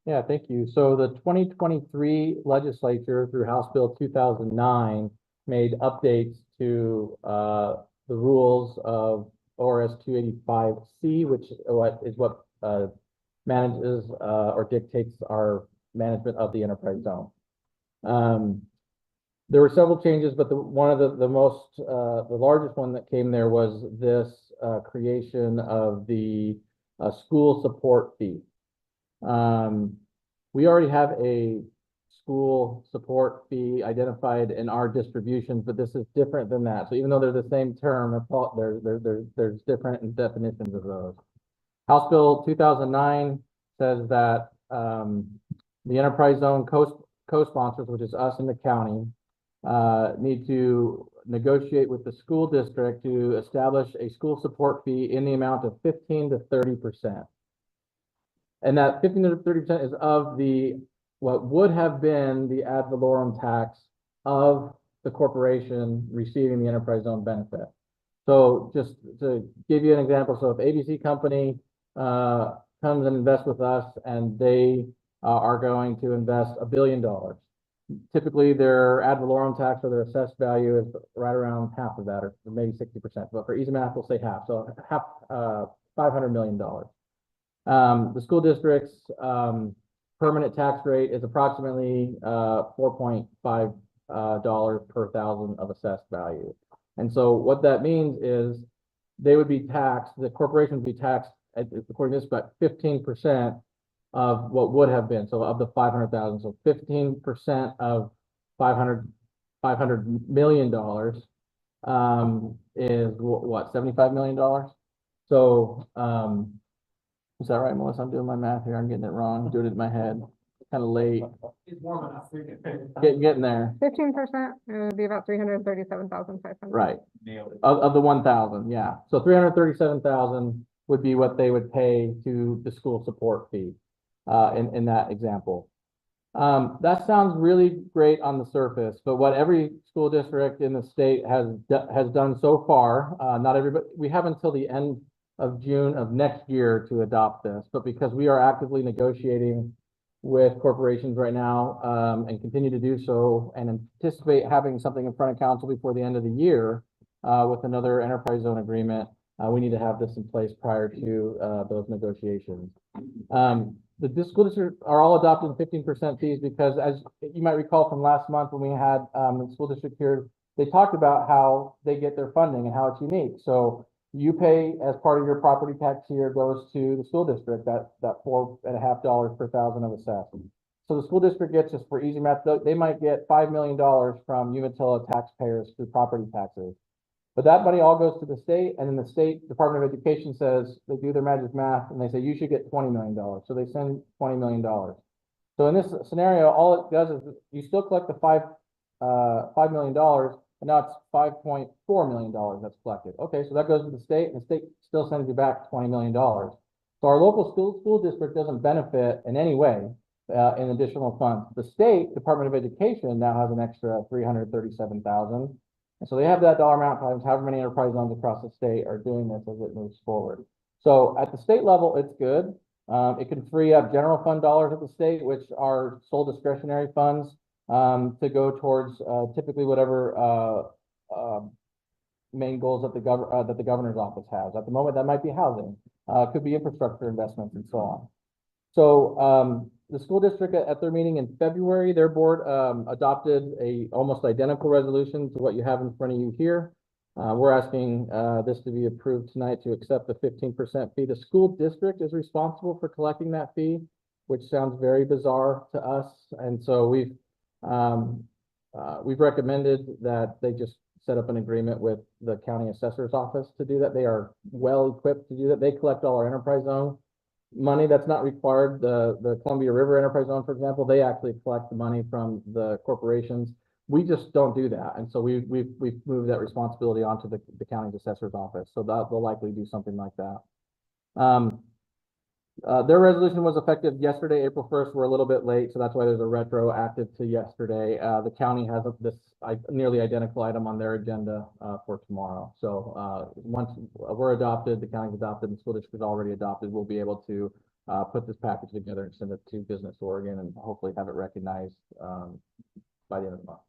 Yeah, thank you. So the 2023 legislature through House Bill 2009 made updates to the rules of ORS 285C, which is what manages or dictates our management of the enterprise zone. There were several changes, but one of the most, the largest one that came there was this creation of the school support fee. We already have a school support fee identified in our distributions, but this is different than that. So even though they're the same term, there's different definitions of those. House Bill 2009 says that the enterprise zone co-sponsors, which is us in the county, need to negotiate with the school district to establish a school support fee in the amount of 15 to 30%. And that 15 to 30% is of what would have been the ad valorem tax of the corporation receiving the enterprise zone benefit. So just to give you an example, so if ABC company comes and invests with us and they are going to invest $1 billion, typically their ad valorem tax or their assessed value is right around half of that, or maybe 60%. But for easy math, we'll say half. So half, $500 million. The school district's permanent tax rate is approximately $4.5 per thousand of assessed value. And so what that means is they would be taxed, the corporation would be taxed, according to this, about 15% of what would have been, so of the 500,000. So 15% of $500 million is what, $75 million? So is that right, Melissa? I'm doing my math here. I'm getting it wrong. I'm doing it in my head. Kind of late. It's warm enough. Getting there. 15%, it would be about 337,500. Right. Nailed it. Of the 1,000, yeah. So 337,000 would be what they would pay to the school support fee in that example. That sounds really great on the surface, but what every school district in the state has done so far, not everybody, we have until the end of June of next year to adopt this, but because we are actively negotiating with corporations right now and continue to do so and anticipate having something in front of council before the end of the year with another enterprise zone agreement, we need to have this in place prior to those negotiations. The school districts are all adopting 15% fees because, as you might recall from last month when we had the school district here, they talked about how they get their funding and how it's unique. So you pay as part of your property tax here goes to the school district, that $4.50 per thousand of assessment. So the school district gets, just for easy math, they might get $5 million from Umatilla taxpayers through property taxes. But that money all goes to the state, and then the state Department of Education says, they do their magic math, and they say, you should get $20 million. So they send $20 million. So in this scenario, all it does is you still collect the $5 million, and now it's $5.4 million that's collected. Okay, so that goes to the state, and the state still sends you back $20 million. So our local school district doesn't benefit in any way in additional funds. The state Department of Education now has an extra $337,000. And so they have that dollar amount times however many enterprise zones across the state are doing this as it moves forward. So at the state level, it's good. It can free up general fund dollars at the state, which are sole discretionary funds, to go towards typically whatever main goals that the governor's office has. At the moment, that might be housing, could be infrastructure investments and so on. So the school district at their meeting in February, their board, adopted a almost identical resolution to what you have in front of you here. We're asking, this to be approved tonight to accept the 15% fee. The school district is responsible for collecting that fee, which sounds very bizarre to us. And so we've recommended that they just set up an agreement with the county assessor's office to do that. They are well equipped to do that. They collect all our enterprise zone money that's not required. The Columbia River Enterprise Zone, for example, they actually collect the money from the corporations. We just don't do that. And so we've moved that responsibility onto the county's assessor's office. So that they'll likely do something like that. Their resolution was effective yesterday, April 1st. We're a little bit late, so that's why there's a retroactive to yesterday. The county has this nearly identical item on their agenda for tomorrow. So once we're adopted, the county's adopted, and the school district is already adopted, we'll be able to put this package together and send it to Business Oregon and hopefully have it recognized by the end of the month.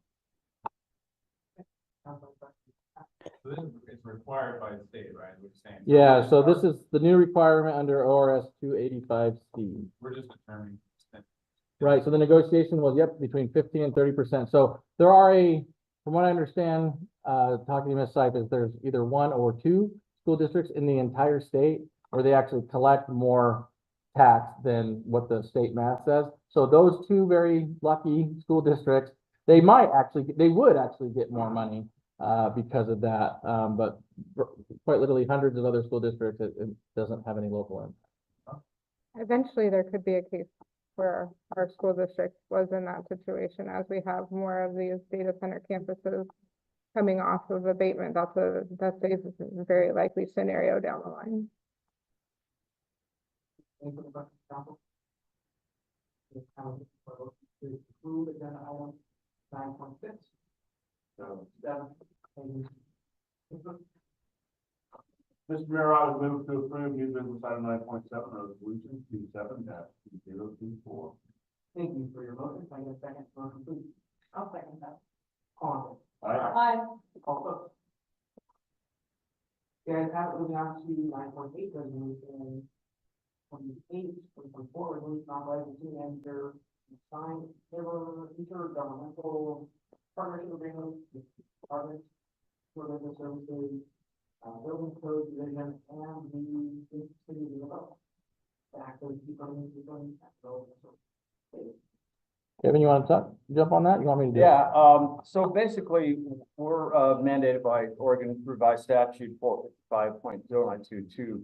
So this is required by the state, right? What you're saying. Yeah, so this is the new requirement under ORS 285C. We're just determining. Right, so the negotiation was, yep, between 15 and 30%. So there are from what I understand, talking to Ms. Seif, is there's either one or two school districts in the entire state where they actually collect more tax than what the state math says. So those two very lucky school districts, they would actually get more money because of that. But quite literally hundreds of other school districts, it doesn't have any local impact. Eventually, there could be a case where our school district was in that situation as we have more of these data center campuses coming off of abatement. That's a very likely scenario down the line. Any further questions, council? To approve agenda item 9.6. So 7. Mr. Mayor, I would move to approve new business item 9.7, resolution 27-2024. Thank you for your motion. Can I get a second? Motion, please. I'll second that. Call Aye. Aye. Call vote. Guys, have it moving on to 9.8, resolution 2024, resolution authorizing to enter signed intergovernmental partnership agreement with departments for business services, building code division, and the city of Development. Actually, keep running. Kevin, you want to jump on that? You want me to do it? Yeah, so basically, we're mandated by Oregon revised statute 455.0922 to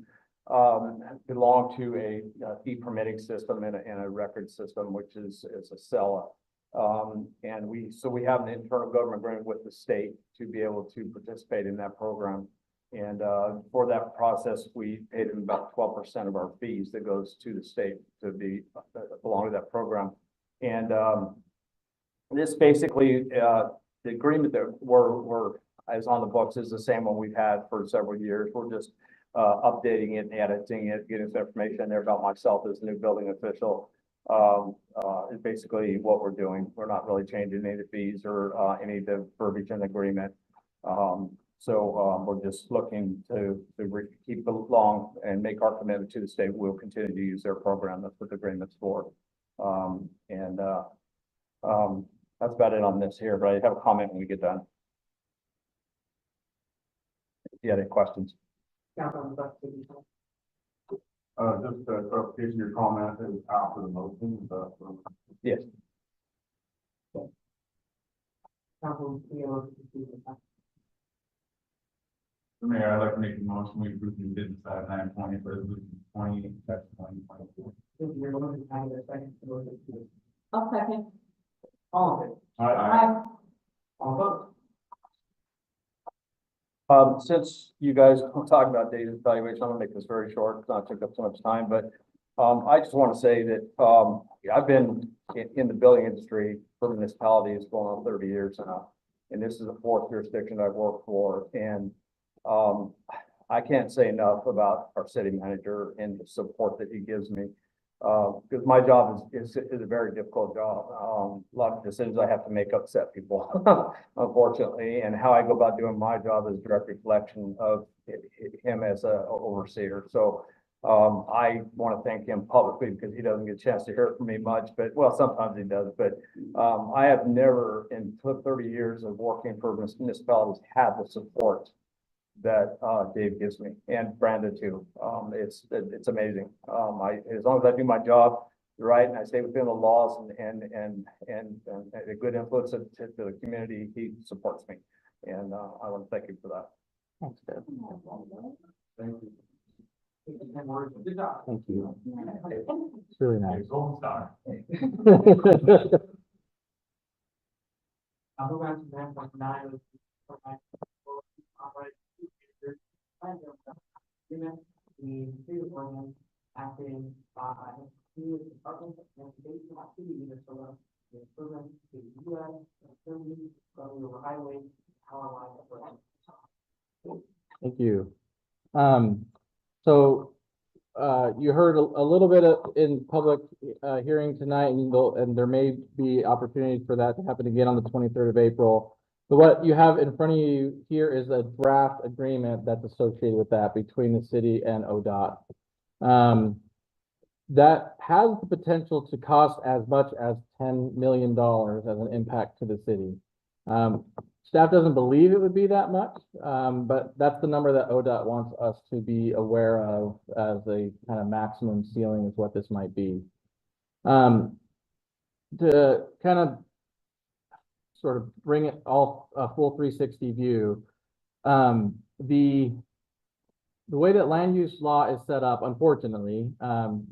belong to a e-permitting system and a record system, which is a SELA. And we have an internal government agreement with the state to be able to participate in that program. And for that process, we paid them about 12% of our fees that goes to the state to belong to that program. And this basically, the agreement that we're is on the books is the same one we've had for several years. We're just updating it, editing it, getting some information there about myself as a new building official. Is basically what we're doing. We're not really changing any of the fees or any of the verbiage in the agreement. We're just looking to keep along and make our commitment to the state. We'll continue to use their program. That's what the agreement's for. That's about it on this here, but I have a comment when we get done. If you had any questions. Just a clarification, your comment is after the motion, Yes. Mayor, I'd like to make a motion, we approve new business item 9.8, resolution 20-2024. I'll second. All in favor? Aye. All opposed? Since you guys talk about data evaluation, I'm gonna make this very short, it's not took up so much time, but I just want to say that I've been in the building industry for municipalities going on 30 years now, and this is the 4th jurisdiction I've worked for, and I can't say enough about our city manager and the support that he gives me. Because my job is a very difficult job. A lot of decisions I have to make upset people, unfortunately, and how I go about doing my job is a direct reflection of him as a overseer. So I want to thank him publicly because he doesn't get a chance to hear it from me much, but, well, sometimes he does, but, I have never in 30 years of working for municipalities had the support that, Dave gives me and Brandon too. It's amazing. As long as I do my job right and I stay within the laws and a good influence to the community, he supports me. And, I want to thank him for that. Thanks, Deb. Thank you. Good job. Thank you. It's really nice. Gold star. I'll move on to 9.9. Agreement between three ordinance acted by two departments and state city Minnesota, the improvement to U.S. Over highway power line. Thank you. So, you heard a little bit in public, hearing tonight, and there may be opportunities for that to happen again on the 23rd of April. But what you have in front of you here is a draft agreement that's associated with that between the city and ODOT. That has the potential to cost as much as $10 million as an impact to the city. Staff doesn't believe it would be that much, but that's the number that ODOT wants us to be aware of as a kind of maximum ceiling is what this might be. To kind of sort of bring it all a full 360 view, the way that land use law is set up, unfortunately,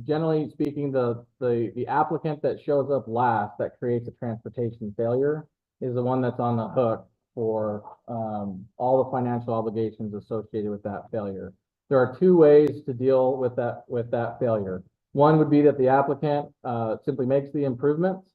generally speaking, the applicant that shows up last that creates a transportation failure is the one that's on the hook for all the financial obligations associated with that failure. There are two ways to deal with that failure. One would be that the applicant simply makes the improvements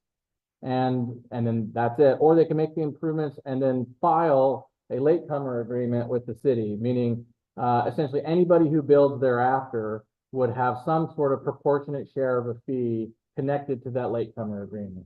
and then that's it. Or they can make the improvements and then file a latecomer agreement with the city, meaning essentially anybody who builds thereafter would have some sort of proportionate share of a fee connected to that latecomer agreement.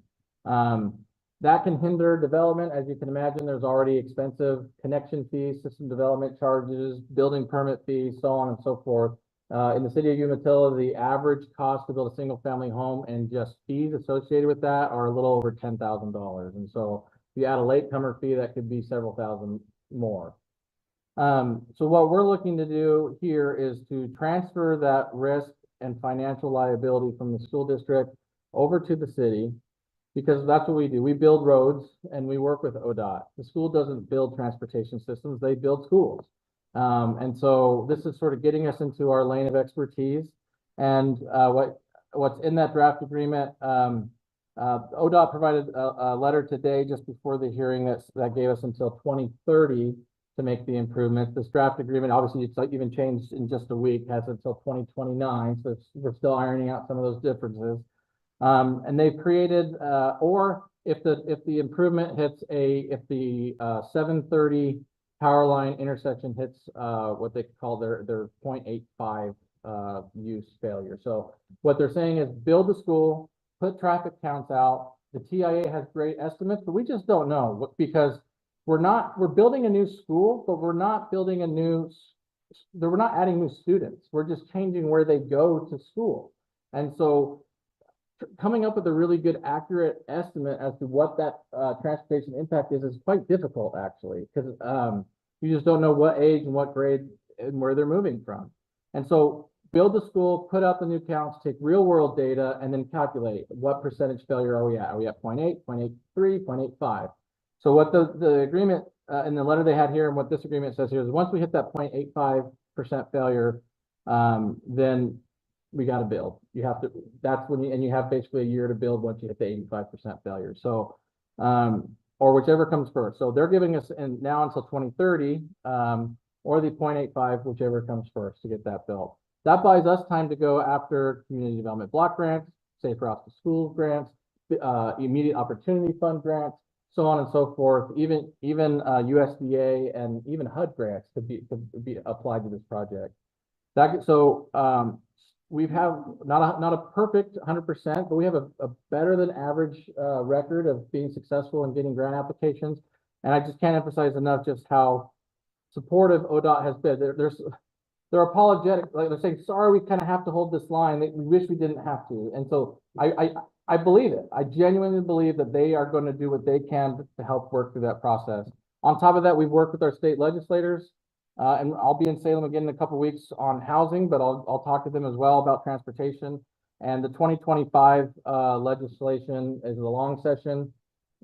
That can hinder development. As you can imagine, there's already expensive connection fees, system development charges, building permit fees, so on and so forth. In the city of Umatilla, the average cost to build a single family home and just fees associated with that are a little over $10,000. And so if you add a latecomer fee, that could be several thousand more. So what we're looking to do here is to transfer that risk and financial liability from the school district over to the city, because that's what we do. We build roads and we work with ODOT. The school doesn't build transportation systems, they build schools. And so this is sort of getting us into our lane of expertise. And what's in that draft agreement, ODOT provided a letter today just before the hearing that gave us until 2030 to make the improvements. This draft agreement, obviously it's like even changed in just a week, has until 2029. So we're still ironing out some of those differences. And they've created, or if the improvement hits if the 730 power line intersection hits what they call their 0.85 use failure. So what they're saying is build the school, put traffic counts out. The TIA has great estimates, but we just don't know because we're building a new school, but we're not building we're not adding new students. We're just changing where they go to school. And so coming up with a really good accurate estimate as to what that transportation impact is quite difficult actually, because you just don't know what age and what grade and where they're moving from. And so build the school, put out the new counts, take real world data, and then calculate what percentage failure are we at? Are we at 0.8, 0.83, 0.85? So what the agreement in the letter they had here and what this agreement says here is once we hit that 0.85% failure, then we got to build. You have to, that's when you have basically a year to build once you hit the 85% failure. So, or whichever comes first. So they're giving us now until 2030, or the 0.85, whichever comes first to get that built. That buys us time to go after community development block grants, Safe Routes to Schools grants, immediate opportunity fund grants, so on and so forth. Even USDA and even HUD grants could be applied to this project. We have not a perfect 100%, but we have a better than average record of being successful in getting grant applications. And I just can't emphasize enough just how supportive ODOT has been. they're apologetic, like they're saying, sorry, we kind of have to hold this line, we wish we didn't have to. And so I believe it. I genuinely believe that they are going to do what they can to help work through that process. On top of that, we've worked with our state legislators, and I'll be in Salem again in a couple of weeks on housing, but I'll talk to them as well about transportation. And the 2025 legislation is a long session,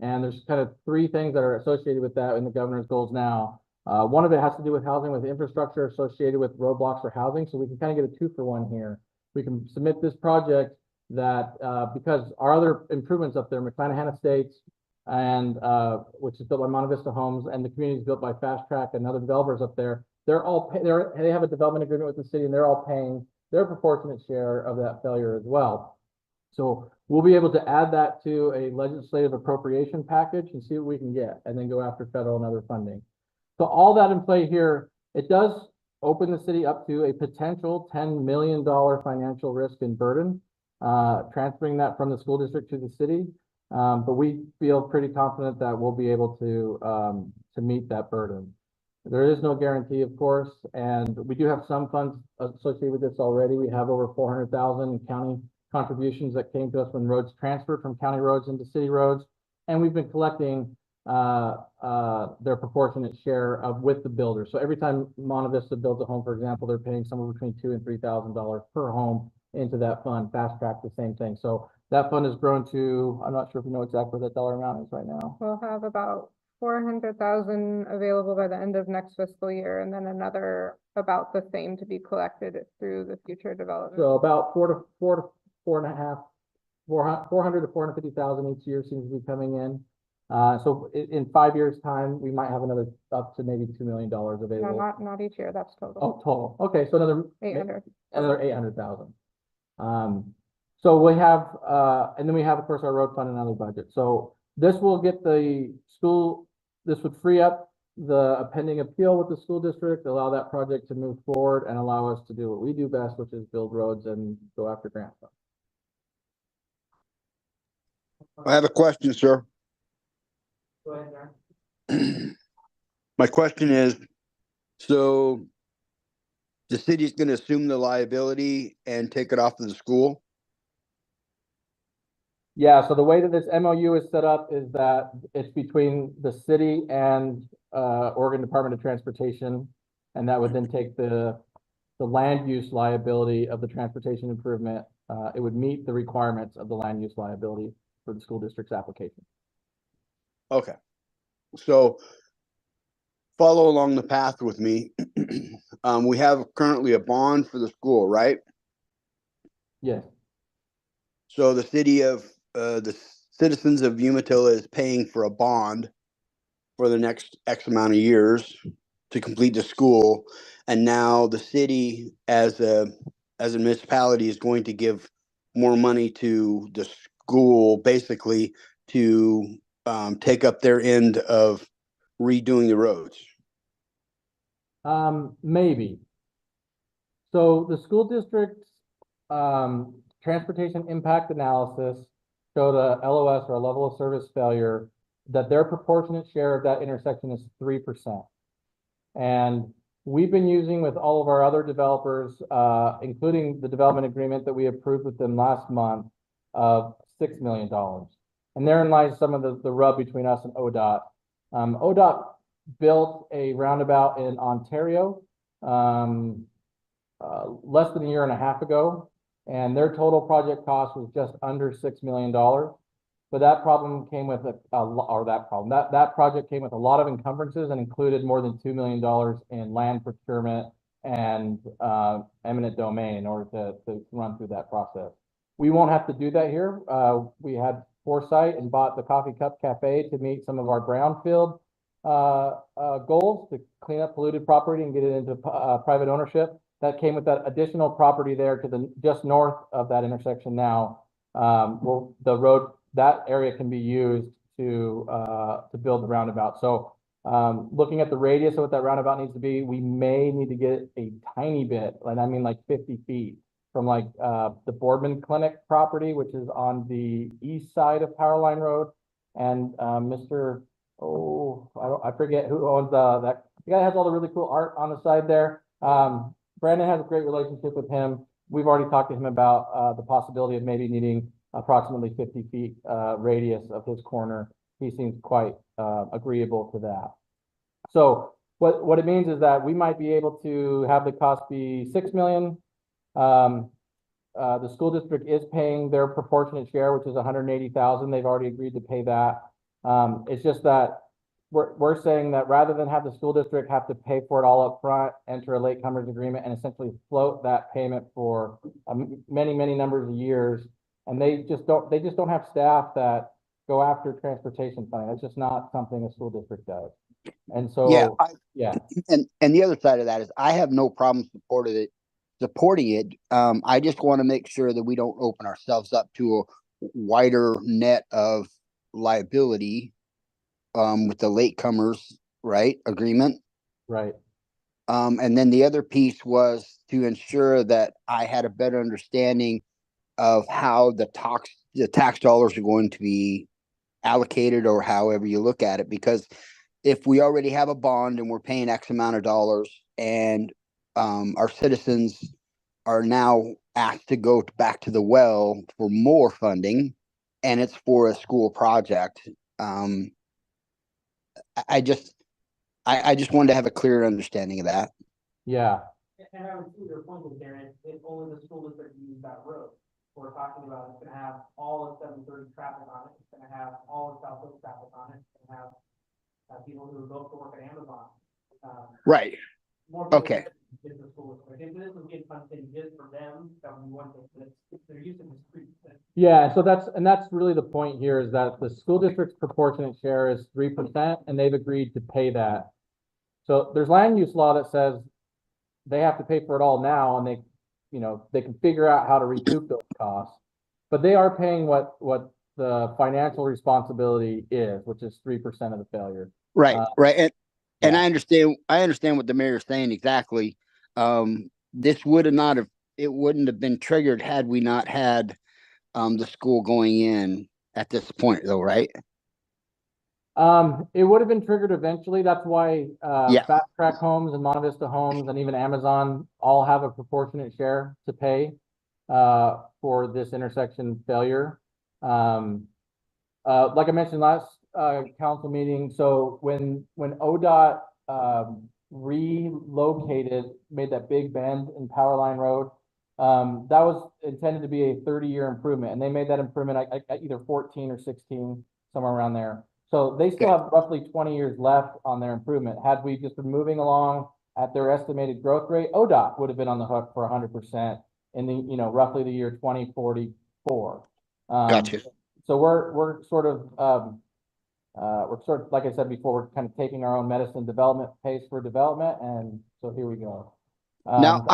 and there's kind of three things that are associated with that in the governor's goals now. One of it has to do with housing, with infrastructure associated with roadblocks for housing, so we can kind of get a 2-for-1 here. We can submit this project that, because our other improvements up there, McClanahan Estates, and which is built by Monte Vista Homes, and the community is built by Fast Track and other developers up there, they have a development agreement with the city, and they're all paying their proportionate share of that failure as well. So we'll be able to add that to a legislative appropriation package and see what we can get, and then go after federal and other funding. So all that in play here, it does open the city up to a potential $10 million financial risk and burden, transferring that from the school district to the city. But we feel pretty confident that we'll be able to meet that burden. There is no guarantee, of course, and we do have some funds associated with this already. We have over 400,000 in county contributions that came to us when roads transferred from county roads into city roads, and we've been collecting their proportionate share of with the builder. So every time Monte Vista builds a home, for example, they're paying somewhere between $2,000 and $3,000 per home into that fund. Fast Track, the same thing. So that fund has grown to, I'm not sure if you know exactly what that dollar amount is right now. We'll have about 400,000 available by the end of next fiscal year, and then another about the same to be collected through the future development. So about 400 to 450,000 each year seems to be coming in. So in 5 years' time, we might have another up to maybe $2 million No, available. not each year, that's total. Oh, total. Okay, so another 800. 800,000. So we have, and then we have, of course, our road fund and other budget. So this will get the school, this would free up the pending appeal with the school district, allow that project to move forward and allow us to do what we do best, which is build roads and go after grant funds. I have a question, sir. Go ahead, Darren. My question is, so the city's gonna assume the liability and take it off of the school? Yeah, so the way that this MOU is set up is that it's between the city and Oregon Department of Transportation, and that would then take the land use liability of the transportation improvement. It would meet the requirements of the land use liability for the school district's application. Okay. So follow along the path with me. We have currently a bond for the school, right? Yes. So the city of, the citizens of Umatilla is paying for a bond for the next X amount of years to complete the school. And now the city as a municipality is going to give more money to the school, basically to take up their end of redoing the roads. Maybe. So the school district's transportation impact analysis showed a LOS, or a level of service failure, that their proportionate share of that intersection is 3%. And we've been using with all of our other developers, including the development agreement that we approved with them last month of $6 million. And therein lies some of the rub between us and ODOT. ODOT built a roundabout in Ontario less than a year and a half ago, and their total project cost was just under $6 million. But that problem came with that project came with a lot of encumbrances and included more than $2 million in land procurement and eminent domain in order to run through that process. We won't have to do that here. We had foresight and bought the Coffee Cup Cafe to meet some of our brownfield goals to clean up polluted property and get it into private ownership. That came with that additional property there to the just north of that intersection now. Well, the road, that area can be used to build the roundabout. So looking at the radius of what that roundabout needs to be, we may need to get a tiny bit, and I mean like 50 feet from like the Boardman Clinic property, which is on the east side of Powerline Road. And I forget who owns that. The guy has all the really cool art on the side there. Brandon has a great relationship with him. We've already talked to him about, the possibility of maybe needing approximately 50 feet, radius of his corner. He seems quite, agreeable to that. So what it means is that we might be able to have the cost be 6 million. The school district is paying their proportionate share, which is 180,000. They've already agreed to pay that. It's just that we're saying that rather than have the school district have to pay for it all up front, enter a latecomers agreement and essentially float that payment for many numbers of years. And they just don't have staff that go after transportation funding. That's just not something a school district does. And so, yeah. And the other side of that is I have no problem supporting it. I just want to make sure that we don't open ourselves up to a wider net of liability with the latecomers, right, agreement. Right. And then the other piece was to ensure that I had a better understanding of how the tax dollars are going to be allocated, or however you look at it, because if we already have a bond and we're paying X amount of dollars and our citizens are now asked to go back to the well for more funding and it's for a school project, I just wanted to have a clear understanding of that. Yeah. And I would see your point with Darren, if only the school district uses that road. We're talking about, it's gonna have all of 730 traffic on it, it's gonna have all of South Hills traffic on it, it's gonna have people who go to work at Amazon. Right. More people Okay. than the school district. If this was getting funding just for them, that would be one thing, but it's they're using the street. Yeah, so that's really the point here, is that the school district's proportionate share is 3%, and they've agreed to pay that. So there's land use law that says they have to pay for it all now, and they can figure out how to recoup those costs. But they are paying what the financial responsibility is, which is 3% of the failure. Right, right. And yeah. I understand what the mayor's saying exactly. This wouldn't have been triggered had we not had the school going in at this point though, right? It would have been triggered eventually. That's why Yeah. Fast Track Homes and Monte Vista Homes and even Amazon all have a proportionate share to pay for this intersection failure. Like I mentioned last council meeting, so when ODOT relocated, made that big bend in Powerline Road, that was intended to be a 30-year improvement, and they made that improvement at either 14 or 16, somewhere around there. So they still have roughly 20 years left on their improvement. Had we just been moving along at their estimated growth rate, ODOT would have been on the hook for 100% in the, roughly the year 2044. Gotcha. So we're sort of, like I said before, we're kind of taking our own medicine development pace for development, and so here we go. Now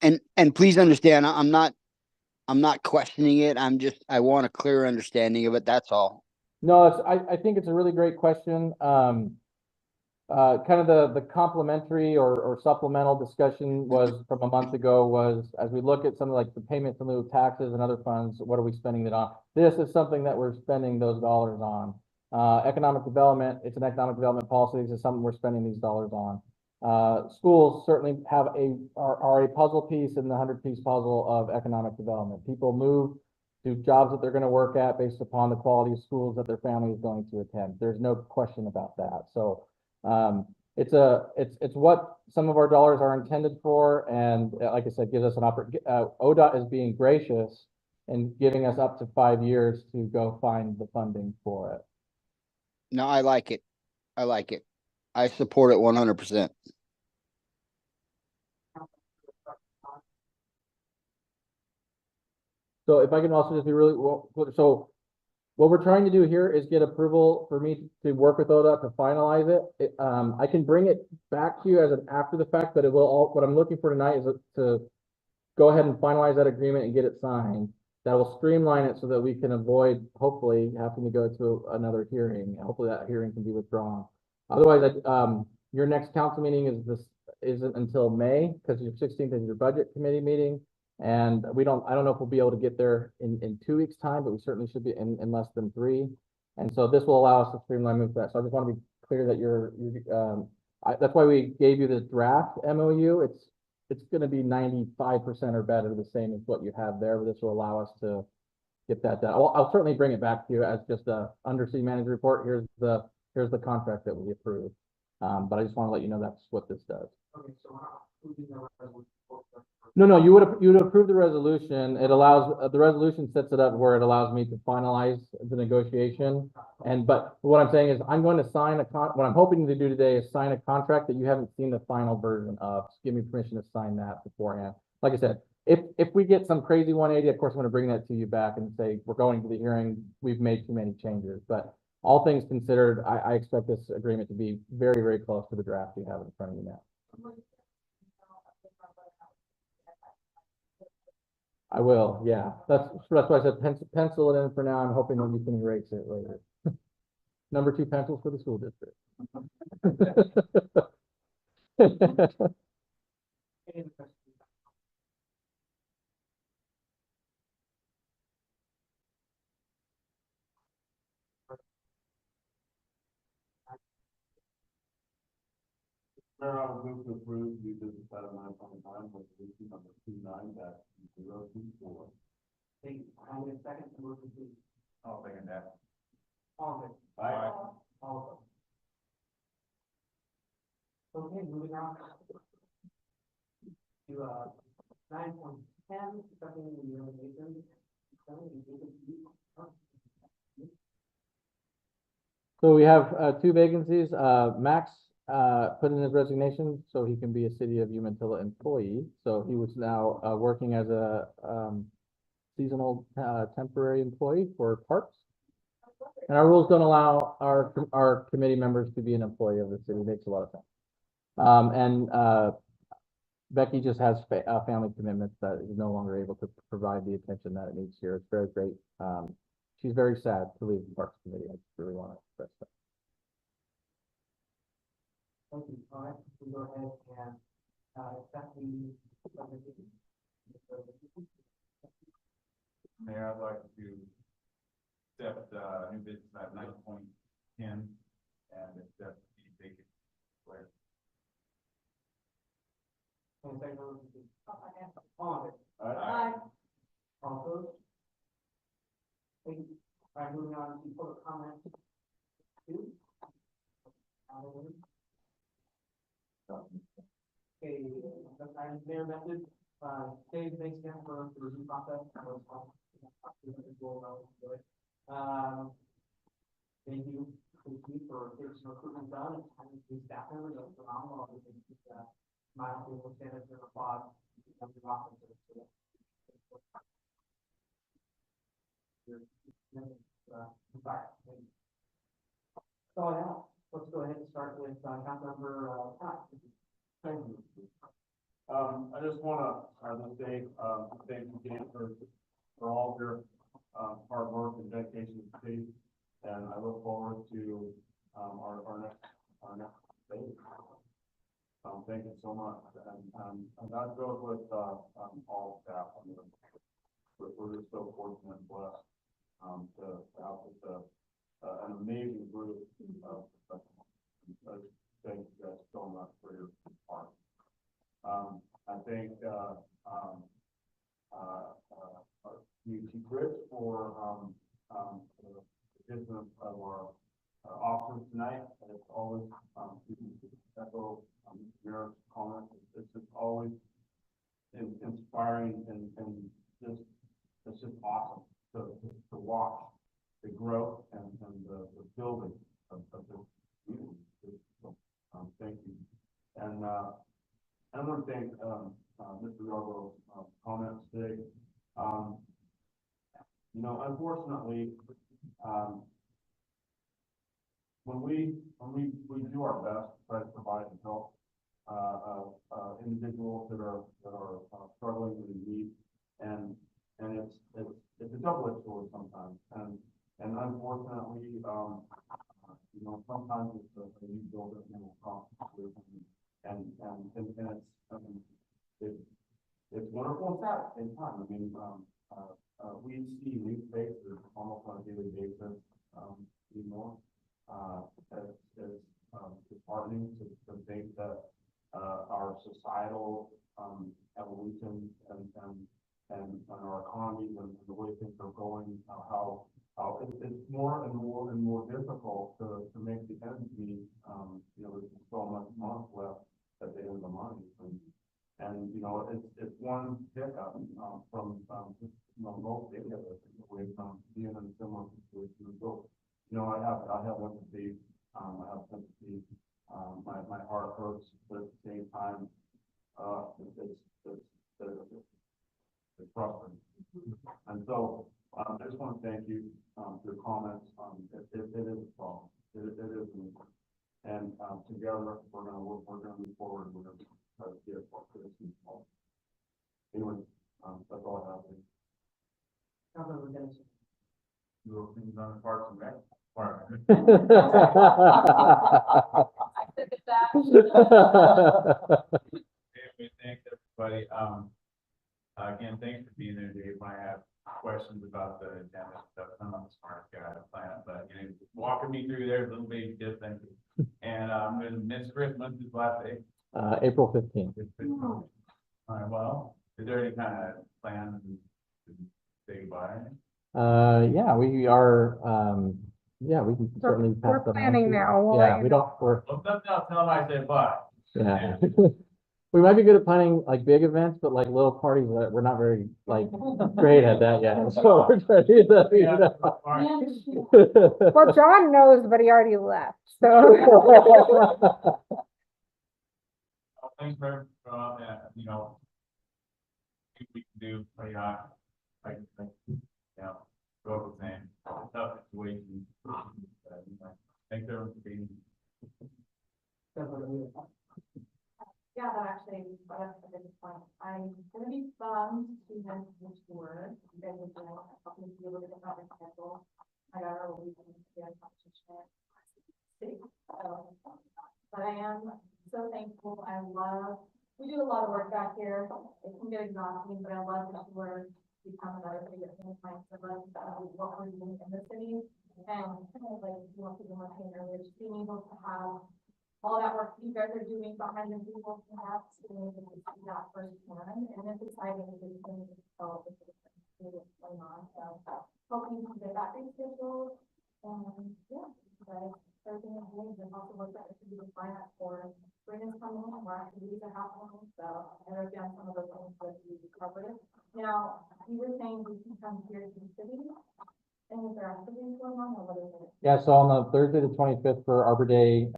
and please understand, I'm not questioning it. I want a clear understanding of it. That's all. No, I think it's a really great question. Kind of the complementary or supplemental discussion was from a month ago was, as we look at something like the payments in lieu of taxes and other funds, what are we spending it on? This is something that we're spending those dollars on. Economic development, it's an economic development policy. This is something we're spending these dollars on. Schools certainly are a puzzle piece in the 100-piece puzzle of economic development. People move to jobs that they're going to work at based upon the quality of schools that their family is going to attend. There's no question about that. So it's what some of our dollars are intended for, and like I said, gives us an opportunity. ODOT is being gracious and giving us up to 5 years to go find the funding for it. No, I like it. I support it 100%. So if I can also just be really, so what we're trying to do here is get approval for me to work with ODOT to finalize it. I can bring it back to you as an after the fact, but what I'm looking for tonight is to go ahead and finalize that agreement and get it signed. That will streamline it so that we can avoid, hopefully, having to go to another hearing. Hopefully that hearing can be withdrawn. Otherwise, your next council meeting isn't until May, because your 16th is your budget committee meeting. And I don't know if we'll be able to get there in 2 weeks' time, but we certainly should be in less than 3. And so this will allow us to streamline move that. So I just want to be clear that that's why we gave you the draft MOU. it's gonna be 95% or better, the same as what you have there, but this will allow us to get that done. I'll certainly bring it back to you as just a under city manager report. Here's the contract that we approved. But I just want to let you know that's what this does. Okay, so we're not approving the resolution. No, you would approve the resolution. It allows, the resolution sets it up where it allows me to finalize the negotiation. But what I'm saying is I'm going to sign what I'm hoping to do today is sign a contract that you haven't seen the final version of. Just give me permission to sign that beforehand. Like I said, if we get some crazy 180, of course, I'm going to bring that to you back and say, we're going to the hearing, we've made too many changes. But all things considered, I expect this agreement to be very, very close to the draft you have in front of you now. I will, yeah. That's why I said pencil it in for now. I'm hoping that you can erase it later. Number 2 pencils for the school district. Any questions? Mayor, I would move to approve new business item 9.9, resolution number 29-024. Thank you. I need a second to move to the, I'll second that. all of it, Aye. all of them. Okay, moving on. To, 9.10, something in the renovation. So we have 2 vacancies. Max put in his resignation so he can be a City of Umatilla employee. So he was now working as a seasonal temporary employee for Parks. And our rules don't allow our committee members to be an employee of the city. It makes a lot of sense. Becky just has family commitments that is no longer able to provide the attention that it needs here. It's very great. She's very sad to leave the Parks Committee. I just really want to express that. Thank you. All right, we go ahead and, accept the. Mayor, I'd like to accept, new business at 9.10 and accept the vacant place. And second, all of it. Aye. All opposed? Thank you. All right, moving on to public comment. 2. Okay, that's item there, method, Dave, thanks again for the review process. That was fun. Thank you for getting some recruitment done and having these staff members, that was phenomenal. I think it's, my people stand up and applaud. So now, let's go ahead and start with, Councilmember, Scott. Thank you. I just want to say, thank you again for all of your hard work and dedication to the city, and I look forward to our next phase. Thank you so much, and that goes with all staff. I mean, we're just so fortunate and blessed to have with an amazing group of professionals. Thank you guys so much for your part. I thank Chief Rich for the addition of our officers tonight. And it's always echo Mayor's comments. It's just always inspiring and just it's just awesome to watch the growth and the building of this community. So, thank you. And I want to thank Mr. Yarborough's comments today. You know, unfortunately, when we do our best to try to provide and help individuals that are struggling with a need, and it's a double-edged sword sometimes, and unfortunately, you know, sometimes it's a new builder and will cost and it's wonderful and sad at the same time. I mean, we see new faces almost on a daily basis, anymore. It's disheartening to think that our societal, evolution and our economies and the way things are going, how it's more and more difficult to make the ends meet. You know, there's so much month left at the end of the month. And, you know, it's one hiccup, from, most of it, away from being in a similar situation. So, you know, I have empathy, I have sympathy, my heart hurts, but at the same time, it's frustrating. And so, I just want to thank you, for your comments, it is a problem, it is an issue. And, together, we're gonna move forward, we're gonna try to get what citizens want. Anyway, that's all I have. Councilmember Dennis. Little things on the Parks and Rec. Part. I said that. Anyway, thanks, everybody. Again, thanks for being there, Dave. I have questions about the agenda stuff. I'm not the smartest guy on the planet, but, you know, walking me through there, little baby tip, thank you. And, when Miss Christmas is last day. April 15th. All right, well, is there any kind of plan to say goodbye? Yeah, we are, yeah, we can certainly pass We're that on. planning now. We'll Yeah, let we don't, we're, Well, if nothing else, tell them I said bye. yeah. We might be good at planning like big events, but like little parties, we're not very like great at that yet. So we're trying to do that. You know. All right. Well, John knows, but he already left, so. Thanks for, you know, what we can do, like, you know, go over things, tough situations. Thanks everyone for being. Councilmember Wheeler. Yeah, that actually brought up a good point. I'm gonna be bummed to miss the tour. You guys are doing, helping me be a little bit about my schedule. I got a week to be on competition. But I am so thankful. We do a lot of work back here. It can get exhausting, but I love the tour. Become another favorite thing of mine. I love what we're doing in the city. And kind of like, you know, people were saying earlier, just being able to have all that work you guys are doing behind the people, perhaps, being able to see that firsthand, and it's exciting to see things develop what's going on, so hoping to get that rescheduled, and yeah, but everything is good, and also look at it to be the finance for spring is coming, more activities are happening, so I wrote down some of the things that we covered. Now, you were saying we can come here to the city, and is there activities going on, or what is it? Yeah, so on the Thursday, the 25th for Arbor Day,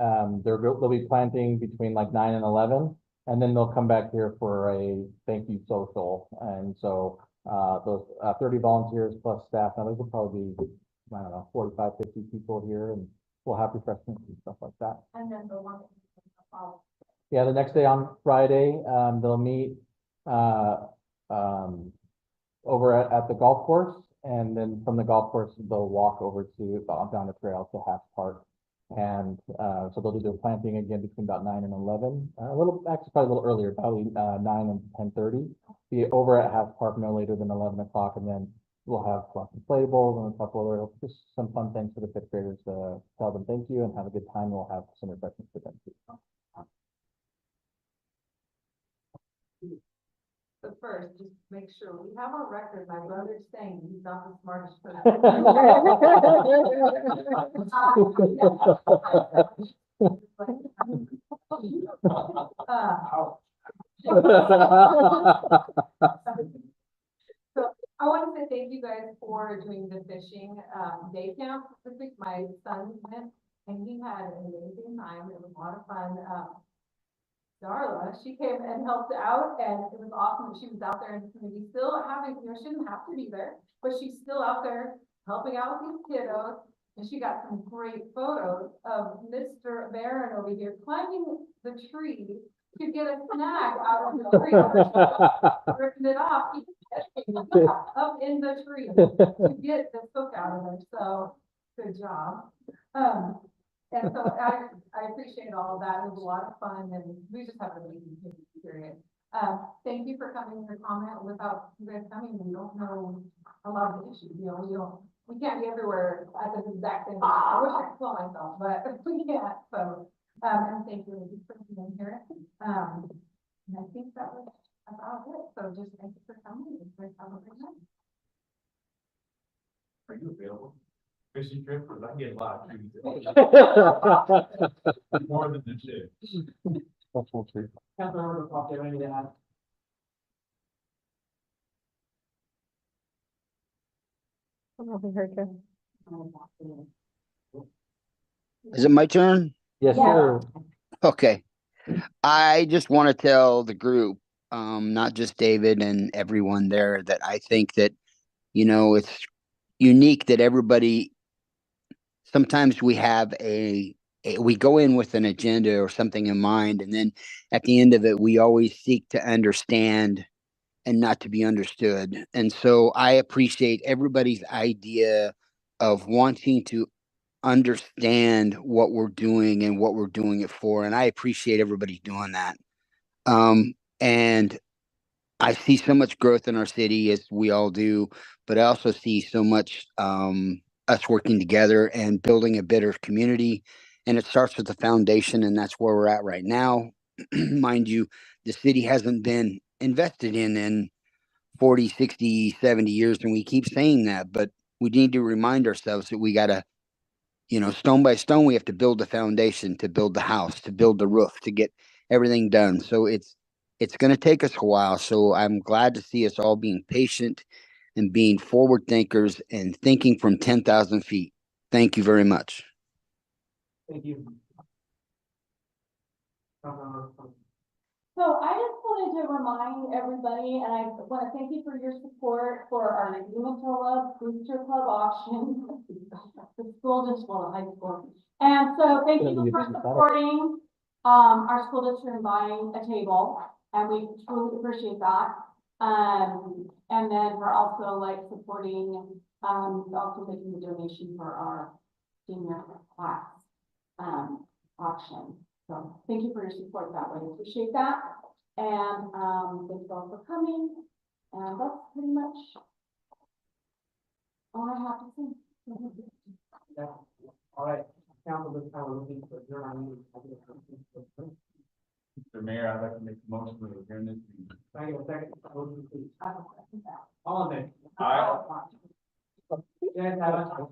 they'll be planting between like 9 and 11. And then they'll come back here for a thank you social. And so, those 30 volunteers plus staff, now there's will probably be, I don't know, 45, 50 people here, and we'll have refreshments and stuff like that. And then the one. Yeah, the next day on Friday, they'll meet, over at the golf course. And then from the golf course, they'll walk over to, down the trail to Haas Park. And, so they'll do their planting again between about 9 and 11, actually probably a little earlier, probably, 9 and 10:30. Be over at Haas Park no later than 11 o'clock, and then we'll have plus inflatables and a couple other, just some fun things for the fifth graders to tell them thank you and have a good time. We'll have some refreshments for them too. But first, just make sure we have our record. My brother's saying he's not the smartest person. So I want to say thank you guys for doing the fishing day camp this week. My son went and he had an amazing time. It was a lot of fun. Darla, she came and helped out, and it was awesome that she was out there in the community, still having, you know, she didn't have to be there, but she's still out there helping out with these kiddos. And she got some great photos of Mr. Barron over here climbing the tree to get a snack out of the tree. Ripping it off, up in the tree to get the hook out of there. So good job. And so I appreciate all of that. It was a lot of fun, and we just have an amazing period. Thank you for coming to comment. Without you guys coming, we don't know a lot of the issues. You know, we can't be everywhere at the exact same time. I wish I could tell myself, but we can't. So And thank you for being here. And I think that was about it. So just thank you for coming. Have a great night. Are you available? Fishing trip, because I get a lot of trees. More than the shit. That's all true. Councilmember Fox, do you have anything to add? I don't know if we heard you. Is it my turn? Yes, sir. Okay. I just want to tell the group, not just David and everyone there, that I think that, it's unique that everybody, sometimes we have we go in with an agenda or something in mind, and then at the end of it, we always seek to understand and not to be understood. And so I appreciate everybody's idea of wanting to understand what we're doing and what we're doing it for. And I appreciate everybody doing that. And I see so much growth in our city, as we all do, but I also see so much us working together and building a better community. And it starts with the foundation, and that's where we're at right now. Mind you, the city hasn't been invested in 40, 60, 70 years, and we keep saying that, but we need to remind ourselves that we got to, stone by stone, we have to build the foundation, to build the house, to build the roof, to get everything done. So it's going to take us a while. So I'm glad to see us all being patient and being forward thinkers and thinking from 10,000 feet. Thank you very much. Thank you. Councilmember Fox. So I just wanted to remind everybody, and I want to thank you for your support for our Umatilla Booster Club auction. The school just, well, high school. And so thank you for supporting, our school district and buying a table, and we truly appreciate that. And then we're also like supporting, also making the donation for our senior class, auction. So thank you for your support that way. Appreciate that. And thank you all for coming. And that's pretty much all I have to say. All right, council, this time we're looking for your Mr. Mayor, I'd like to make a motion to adjourn this meeting. Can I get a second? Motion, please. All in favor? Aye. Yes, have a-